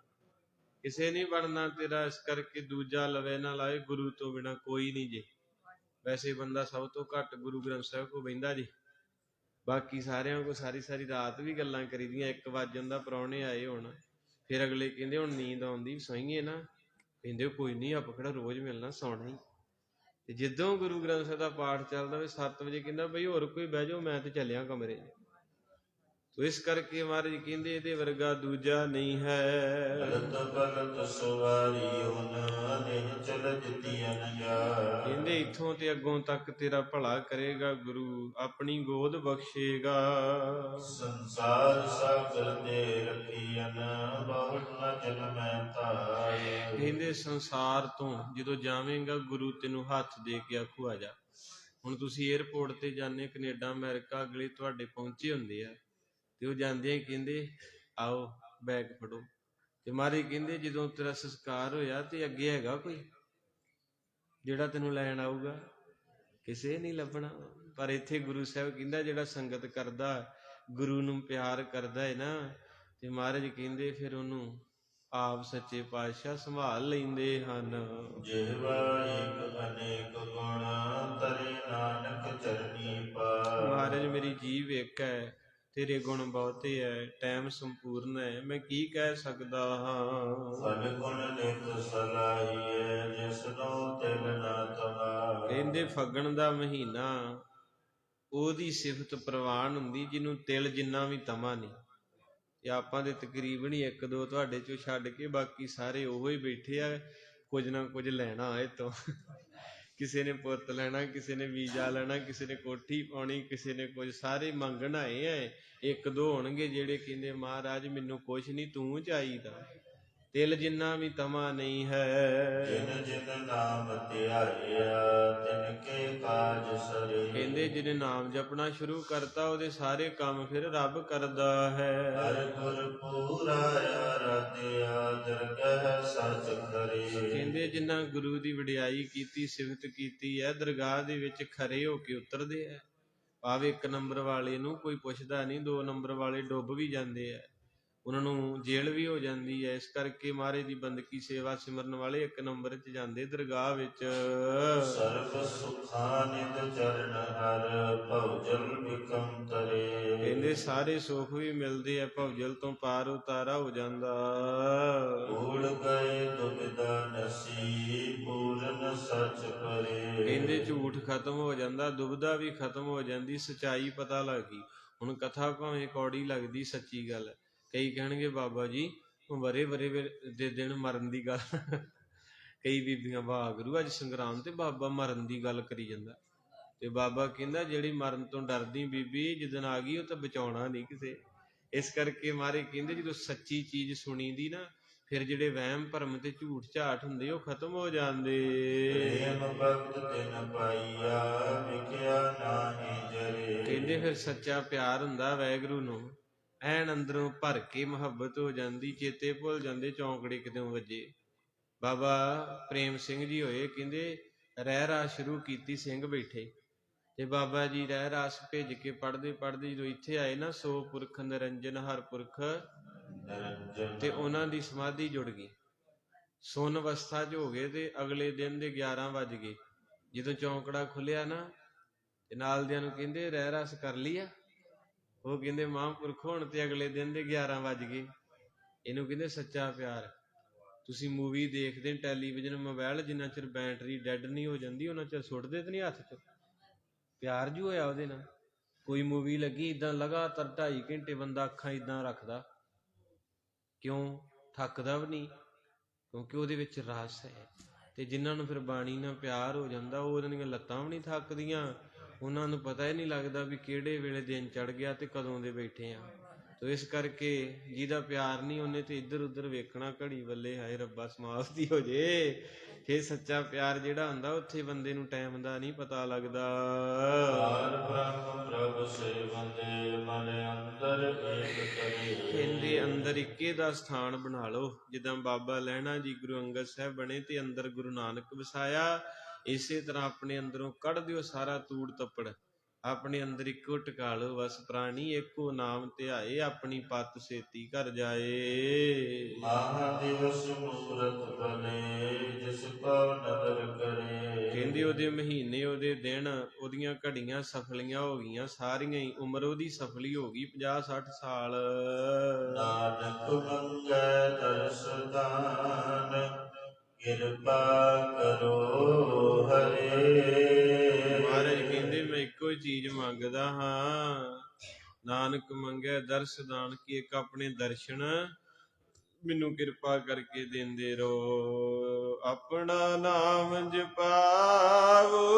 ਕਿਸੇ ਨਹੀਂ ਬਣਨਾ ਤੇਰਾ। ਇਸ ਕਰਕੇ ਦੂਜਾ ਲਵੇ ਨਾ ਲਾਏ, ਗੁਰੂ ਤੋਂ ਬਿਨਾ ਕੋਈ ਨਹੀਂ ਜੇ। ਵੈਸੇ ਬੰਦਾ ਸਭ ਤੋਂ ਘੱਟ ਗੁਰੂ ਗ੍ਰੰਥ ਸਾਹਿਬ ਕੋ ਬਹਿੰਦਾ ਜੀ, ਬਾਕੀ ਸਾਰਿਆਂ ਕੋ ਸਾਰੀ ਸਾਰੀ ਰਾਤ ਵੀ ਗੱਲਾਂ ਕਰੀਦੀਆਂ। 1 ਵਜ ਜਾਂਦਾ, ਪ੍ਰਾਹੁਣੇ ਆਏ ਹੁਣ, ਫਿਰ ਅਗਲੇ ਕਹਿੰਦੇ ਹੁਣ ਨੀਂਦ ਆਉਂਦੀ ਸੋਈਏ ਨਾ, ਕਹਿੰਦੇ ਕੋਈ ਨਹੀਂ ਆਪਾਂ ਕਿਹੜਾ ਰੋਜ਼ ਮਿਲਣਾ, ਸੌਣਾ ਹੀ। ਤੇ ਜਦੋਂ ਗੁਰੂ ਗ੍ਰੰਥ ਸਾਹਿਬ ਦਾ ਪਾਠ ਚੱਲਦਾ ਹੋਵੇ 7 ਵਜੇ ਕਹਿੰਦਾ ਬਈ ਹੋਰ ਕੋਈ ਬਹਿ ਜਾਓ, ਮੈਂ ਤੇ ਚੱਲਿਆ ਕਮਰੇ 'ਚ। ਤੋ ਇਸ ਕਰਕੇ ਮਹਾਰਾਜ ਕਹਿੰਦੇ ਇਹਦੇ ਵਰਗਾ ਦੂਜਾ ਨਹੀਂ ਹੈ। ਬਲਤ ਸਵਾਰੀ ਹੁਨ ਨਿਹ ਚਲ ਜਿਤੀਆਂ ਜਾ। ਕਹਿੰਦੇ ਇੱਥੋਂ ਤੇ ਅੱਗੋਂ ਤੱਕ ਤੇਰਾ ਭਲਾ ਕਰੇਗਾ ਗੁਰੂ, ਆਪਣੀ ਗੋਦ ਬਖਸ਼ੇਗਾ। ਸੰਸਾਰ ਸਾਗਰ ਦੇ ਰਖੀਅਨ ਬਹੁਤ ਨ ਜਨਮੈ ਧਾਰ। ਕਹਿੰਦੇ ਸੰਸਾਰ ਤੋਂ ਜਦੋਂ ਜਾਵੇਂਗਾ ਗੁਰੂ ਤੈਨੂੰ ਹੱਥ ਦੇ ਕੇ ਆਖੂ ਆ ਜਾ। ਹੁਣ ਤੁਸੀਂ ਏਅਰਪੋਰਟ ਤੇ ਜਾਂਦੇ ਕੈਨੇਡਾ ਅਮਰੀਕਾ, ਅਗਲੇ ਤੁਹਾਡੇ ਪਹੁੰਚੇ ਹੁੰਦੇ ਆ ਤੇ ਉਹ ਜਾਂਦੇ ਕਹਿੰਦੇ ਆਓ ਬੈਗ ਫੜੋ। ਤੇ ਮਹਾਰਾਜ ਕਹਿੰਦੇ ਜਦੋਂ ਤੇਰਾ ਸੰਸਕਾਰ ਹੋਇਆ ਤੇ ਅੱਗੇ ਹੈਗਾ ਕੋਈ ਜਿਹੜਾ ਤੈਨੂੰ ਲੈਣ ਆਊਗਾ? ਕਿਸੇ ਨਹੀਂ ਲੱਭਣਾ। ਪਰ ਇੱਥੇ ਗੁਰੂ ਸਾਹਿਬ ਕਹਿੰਦਾ ਜਿਹੜਾ ਸੰਗਤ ਕਰਦਾ, ਗੁਰੂ ਨੂੰ ਪਿਆਰ ਕਰਦਾ ਹੈ ਨਾ, ਤੇ ਮਹਾਰਾਜ ਕਹਿੰਦੇ ਫਿਰ ਉਹਨੂੰ ਆਪ ਸੱਚੇ ਪਾਤਸ਼ਾਹ ਸੰਭਾਲ ਲੈਂਦੇ ਹਨ। ਜਿਹਵਾ ਏਕ ਅਨੇਕ ਗੁਣ ਤਰੇ ਨਾਨਕ ਚਰਨੀ ਪਾਰ। ਮਹਾਰਾਜ ਮੇਰੀ ਜੀਵ ਇੱਕ ਹੈ, ਤੇਰੇ ਗੁਣ ਬਹੁਤੇ ਹੈ, ਟਾਈਮ ਸੰਪੂਰਨ ਹੈ, ਮੈਂ ਕੀ ਕਹਿ ਸਕਦਾ ਹਾਂ। ਫਲ ਗੁਣ ਨਿਤ ਸਲਾਹੀਐ ਜਿਸਨੋ ਤਿਲ ਨਾ ਤਮਾਰ। ਕਹਿੰਦੇ ਫੱਗਣ ਦਾ ਮਹੀਨਾ ਉਹਦੀ ਸਿਫਤ ਪ੍ਰਵਾਨ ਹੁੰਦੀ ਜਿਹਨੂੰ ਤਿਲ ਜਿੰਨਾ ਵੀ ਤਮਾ ਨਹੀਂ। ਤੇ ਆਪਾਂ ਦੇ ਤਕਰੀਬਨ ਹੀ 1-2 ਤੁਹਾਡੇ ਚੋਂ ਛੱਡ ਕੇ ਬਾਕੀ ਸਾਰੇ ਉਹੋ ਹੀ ਬੈਠੇ ਆ, ਕੁਝ ਨਾ ਕੁਝ ਲੈਣਾ ਇਹ ਤੋਂ। ਕਿਸੇ ਨੇ ਪੁੱਤ ਲੈਣਾ, ਕਿਸੇ ਨੇ ਵੀਜ਼ਾ ਲੈਣਾ, ਕਿਸੇ ਨੇ ਕੋਠੀ ਪਾਉਣੀ, ਕਿਸੇ ਨੇ ਕੁਝ, ਸਾਰੇ ਮੰਗਣ ਆਏ ਆ। 1-2 ਹੋਣਗੇ ਜਿਹੜੇ ਕਹਿੰਦੇ ਮਹਾਰਾਜ ਮੈਨੂੰ ਕੁਛ ਨਹੀਂ, ਤੂੰ ਚਾਹੀਦਾ। ਤਿਲ ਜਿੰਨਾ ਵੀ ਤਮਾ ਨਹੀਂ ਹੈ। ਜਿਨ ਜਿਨ ਨਾਮ ਧਿਆਇਆ ਤਿਨ ਕੇ ਕਾਜ ਸਰੇ। ਕਹਿੰਦੇ ਜਿਹਨੇ ਨਾਮ ਜਪਣਾ ਸ਼ੁਰੂ ਕਰਤਾ ਉਹਦੇ ਸਾਰੇ ਕੰਮ ਫਿਰ ਰੱਬ ਕਰਦਾ ਹੈ। ਹਰਿ ਗੁਰ ਪੂਰਾ ਆਰਾਧਿਆ ਦਰਗਹ ਸਚ ਕਰੇ। ਕਹਿੰਦੇ ਜਿੰਨਾ ਗੁਰੂ ਦੀ ਵਡਿਆਈ ਕੀਤੀ, ਸਿਫਤ ਕੀਤੀ ਹੈ, ਦਰਗਾਹ ਦੇ ਵਿੱਚ ਖਰੇ ਹੋ ਕੇ ਉਤਰਦੇ ਆ। ਭਾਵੇਂ 1 ਨੰਬਰ ਵਾਲੇ ਨੂੰ ਕੋਈ ਪੁੱਛਦਾ ਨਹੀਂ, 2 ਨੰਬਰ ਵਾਲੇ ਡੁੱਬ ਵੀ ਜਾਂਦੇ ਆ, ਉਹਨਾਂ ਨੂੰ ਜੇਲ੍ਹ ਵੀ ਹੋ ਜਾਂਦੀ ਹੈ। ਇਸ ਕਰਕੇ ਮਹਾਰਾਜ ਦੀ ਬੰਦਗੀ ਸੇਵਾ ਸਿਮਰਨ ਵਾਲੇ 1 ਨੰਬਰ 'ਚ ਜਾਂਦੇ ਦਰਗਾਹ ਵਿੱਚ। ਸਰਬ ਸੁਖਾਂ ਨਿਤ ਚਰਨ ਹਰ ਭਉਜਲ ਬਿਕਮ ਤਰੇ। ਕਹਿੰਦੇ ਸਾਰੇ ਸੁੱਖ ਵੀ ਮਿਲਦੇ ਆ, ਭਉਜਲ ਤੋਂ ਪਾਰ ਉਤਾਰਾ ਹੋ ਜਾਂਦਾ। ਭੂਲ ਗਏ ਦੁਬਿਧਾ ਨਸੀ ਪੂਰਨ ਸਚ ਪਰੇ। ਕਹਿੰਦੇ ਝੂਠ ਖਤਮ ਹੋ ਜਾਂਦਾ, ਦੁਬਿਧਾ ਵੀ ਖਤਮ ਹੋ ਜਾਂਦੀ, ਸੱਚਾਈ ਪਤਾ ਲੱਗ ਗਈ। ਹੁਣ ਕਥਾ ਭਾਵੇਂ ਕੌੜੀ ਲੱਗਦੀ, ਸੱਚੀ ਗੱਲ ਹੈ। ਕਈ ਕਹਿਣਗੇ ਬਾਬਾ ਜੀ ਵਰੇ ਦੇ ਦਿਨ ਮਰਨ ਦੀ ਗੱਲ। ਕਈ ਬੀਬੀਆਂ ਵਾਹ ਗੁਰੂ ਅੱਜ ਸੰਗਰਾਮ ਤੇ ਬਾਬਾ ਮਰਨ ਦੀ ਗੱਲ ਕਰੀ ਜਾਂਦਾ। ਤੇ ਬਾਬਾ ਕਹਿੰਦਾ ਜਿਹੜੀ ਮਰਨ ਤੋਂ ਡਰਦੀ ਬੀਬੀ ਜਿੱਦਣ ਆ ਗਈ ਉਹ ਤਾਂ ਬਚਾਉਣਾ ਨਹੀਂ ਕਿਸੇ। ਇਸ ਕਰਕੇ ਮਾਰੇ ਕਹਿੰਦੇ ਜਦੋਂ ਸੱਚੀ ਚੀਜ਼ ਸੁਣੀ ਦੀ ਨਾ, ਫਿਰ ਜਿਹੜੇ ਵਹਿਮ ਭਰਮ ਤੇ ਝੂਠ ਝਾਠ ਹੁੰਦੇ ਉਹ ਖਤਮ ਹੋ ਜਾਂਦੇ। ਪ੍ਰੇਮ ਭਗਤ ਤਿਨ ਪਾਈਆ ਵਿਖਿਆ ਨਾਹੀ ਜਰੇ। ਕਹਿੰਦੇ ਫਿਰ ਸੱਚਾ ਪਿਆਰ ਹੁੰਦਾ ਵਾਹਿਗੁਰੂ ਨੂੰ, ਐਨ ਅੰਦਰੋਂ ਭਰ ਕੇ ਮੁਹੱਬਤ ਹੋ ਜਾਂਦੀ, ਚੇਤੇ ਭੁੱਲ ਜਾਂਦੇ ਚੌਂਕੜੇ ਕਿਤੋਂ ਵੱਜੇ। ਬਾਬਾ ਪ੍ਰੇਮ ਸਿੰਘ ਜੀ ਹੋਏ, ਕਹਿੰਦੇ ਰਹਿ ਰਾਹ ਸ਼ੁਰੂ ਕੀਤੀ, ਸਿੰਘ ਬੈਠੇ, ਤੇ ਬਾਬਾ ਜੀ ਰਹਿ ਰਾਸ ਭੇਜ ਕੇ ਪੜ੍ਹਦੇ ਪੜ੍ਹਦੇ ਜਦੋਂ ਇੱਥੇ ਆਏ ਨਾ, ਸੋ ਪੁਰਖ ਨਿਰੰਜਨ ਹਰ ਪੁਰਖ, ਨਿਰੰਜਨ ਤੇ ਉਹਨਾਂ ਦੀ ਸਮਾਧੀ ਜੁੜ ਗਈ। ਸੁੰਨ ਅਵਸਥਾ 'ਚ ਹੋ ਗਏ ਤੇ ਅਗਲੇ ਦਿਨ ਦੇ 11 ਵੱਜ ਗਏ। ਜਦੋਂ ਚੌਂਕੜਾ ਖੁੱਲਿਆ ਨਾ ਤੇ ਨਾਲ ਦਿਆਂ ਨੂੰ ਕਹਿੰਦੇ ਰਹਿ ਰਸ ਕਰ ਲਈ ਆ? ਉਹ ਕਹਿੰਦੇ ਮਹਾਂਪੁਰਖ ਹੁਣ ਤੇ ਅਗਲੇ ਦਿਨ ਦੇ 11 ਵੱਜ ਗਏ। ਇਹਨੂੰ ਕਹਿੰਦੇ ਸੱਚਾ ਪਿਆਰ। ਤੁਸੀਂ ਮੂਵੀ ਦੇਖਦੇ ਟੈਲੀਵਿਜ਼ਨ ਮੋਬਾਈਲ, ਜਿੰਨਾ ਚਿਰ ਬੈਟਰੀ ਡੈਡ ਨਹੀਂ ਹੋ ਜਾਂਦੀ ਉਹਨਾਂ ਚਿਰ ਸੁੱਟਦੇ ਤੇ ਨਹੀਂ ਹੱਥ 'ਚ। ਪਿਆਰ ਜੂ ਹੋਇਆ ਉਹਦੇ ਨਾਲ। ਕੋਈ ਮੂਵੀ ਲੱਗੀ ਏਦਾਂ ਲਗਾਤਾਰ 2.5 ਘੰਟੇ ਬੰਦਾ ਅੱਖਾਂ ਏਦਾਂ ਰੱਖਦਾ, ਕਿਉਂ? ਥੱਕਦਾ ਵੀ ਨਹੀਂ, ਕਿਉਂਕਿ ਉਹਦੇ ਵਿੱਚ ਰਸ ਹੈ। ਤੇ ਜਿਨ੍ਹਾਂ ਨੂੰ ਫਿਰ ਬਾਣੀ ਨਾਲ ਪਿਆਰ ਹੋ ਜਾਂਦਾ, ਉਹ ਉਹਨਾਂ ਦੀਆਂ ਲੱਤਾਂ ਵੀ ਨਹੀਂ ਥੱਕਦੀਆਂ, ਉਹਨਾਂ ਨੂੰ ਪਤਾ ਹੀ ਨਹੀਂ ਲੱਗਦਾ ਵੀ ਕਿਹੜੇ ਵੇਲੇ ਦਿਨ ਚੜ੍ਹ ਗਿਆ ਤੇ ਕਦੋਂ ਦੇ ਬੈਠੇ ਆ। ਤੋ ਇਸ ਕਰਕੇ ਜਿਹਦਾ ਪਿਆਰ ਨਹੀਂ, ਉਹਨੇ ਤੇ ਇੱਧਰ ਉੱਧਰ ਵੇਖਣਾ ਘੜੀ ਵੱਲੇ, ਹਾਏ ਰੱਬਾ ਸਮਾਪਤੀ ਹੋ ਜੇ। ਫੇਰ ਸੱਚਾ ਪਿਆਰ ਜਿਹੜਾ ਹੁੰਦਾ, ਉੱਥੇ ਬੰਦੇ ਨੂੰ ਟਾਈਮ ਦਾ ਨਹੀਂ ਪਤਾ ਲੱਗਦਾ। ਪਾਰ ਬ੍ਰਹਮ ਪ੍ਰਭ ਸੇ ਬੰਦੇ ਮਨ ਅੰਦਰ ਏਕ ਕਰੇ। ਕਹਿੰਦੇ ਅੰਦਰ ਇੱਕੇ ਦਾ ਸਥਾਨ ਬਣਾ ਲਓ। ਜਿੱਦਾਂ ਬਾਬਾ ਲਹਿਣਾ ਜੀ ਗੁਰੂ ਅੰਗਦ ਸਾਹਿਬ ਬਣੇ ਤੇ ਅੰਦਰ ਗੁਰੂ ਨਾਨਕ ਵਸਾਇਆ, ਇਸੇ ਤਰ੍ਹਾਂ ਆਪਣੇ ਅੰਦਰੋਂ ਕੱਢ ਦਿਓ ਸਾਰਾ ਤੂੜ ਤੱਪੜ, ਆਪਣੇ ਅੰਦਰ ਇੱਕੋ ਟਿਕਾ ਲਓ। ਬਸ ਪ੍ਰਾਣੀ ਇੱਕੋ ਨਾਮ ਧਿਆਏ, ਆਪਣੀ ਪਤ ਛੇਤੀ ਘਰ ਜਾਏ। ਮਹਾ ਦਿਵਸ ਮੂਰਤ ਬਨੇ ਜਿਸ ਕੋ ਨਦਰ ਕਰੇ। ਕਹਿੰਦੇ ਉਹਦੇ ਮਹੀਨੇ, ਉਹਦੇ ਦਿਨ, ਉਹਦੀਆਂ ਘੜੀਆਂ ਸਫਲੀਆਂ ਹੋ ਗਈਆਂ ਸਾਰੀਆਂ ਹੀ। ਉਮਰ ਉਹਦੀ ਸਫਲੀ ਹੋ ਗਈ 50-60 ਸਾਲ। ਨਾਨਕ ਮੰਗੈ ਦਰਸ ਦਾਨ ਕਿਰਪਾ ਕਰੋ ਹਰੇ। ਮਹਾਰਾਜ ਕਹਿੰਦੇ ਮੈਂ ਇੱਕੋ ਹੀ ਚੀਜ਼ ਮੰਗਦਾ ਹਾਂ, ਨਾਨਕ ਮੰਗੈ ਦਰਸ ਦਾਨ, ਕੀ ਇੱਕ ਆਪਣੇ ਦਰਸ਼ਨ ਮੈਨੂੰ ਕਿਰਪਾ ਕਰਕੇ ਦਿੰਦੇ ਰਹੋ। ਆਪਣਾ ਨਾਮ ਜਪਾਵੋ,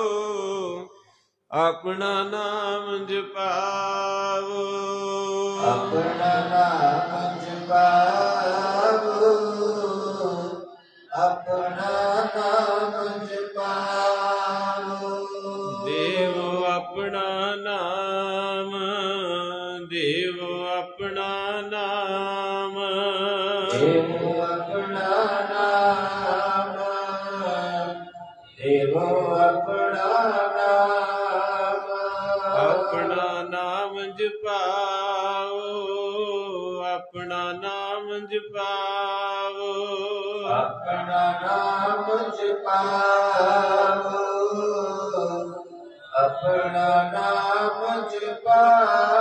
ਆਪਣਾ ਨਾਮ ਜਪਾਵੋ, ਆਪਣਾ ਨਾਮ ਜਪਾਵੋ, ਆਪਣਾ ਨਾਮ ਜਪਾਵੋ। ਦੇਵੋ ਆਪਣਾ ਨਾਮ, ਦੇਵੋ ਆਪਣਾ ਨਾਮ, ਦੇਵੋ ਆਪਣਾ ਨਾਮ, ਦੇਵੋ ਆਪਣਾ ਨਾਮ। ਆਪਣਾ ਨਾਮ ਜਪਾਓ, ਆਪਣਾ ਨਾਮ ਜਪਾਓ, ਆਪਣਾ ਨਾਮ ਜਪਾਵੋ, ਆਪਣਾ ਨਾਮ ਜਪਾਵੋ।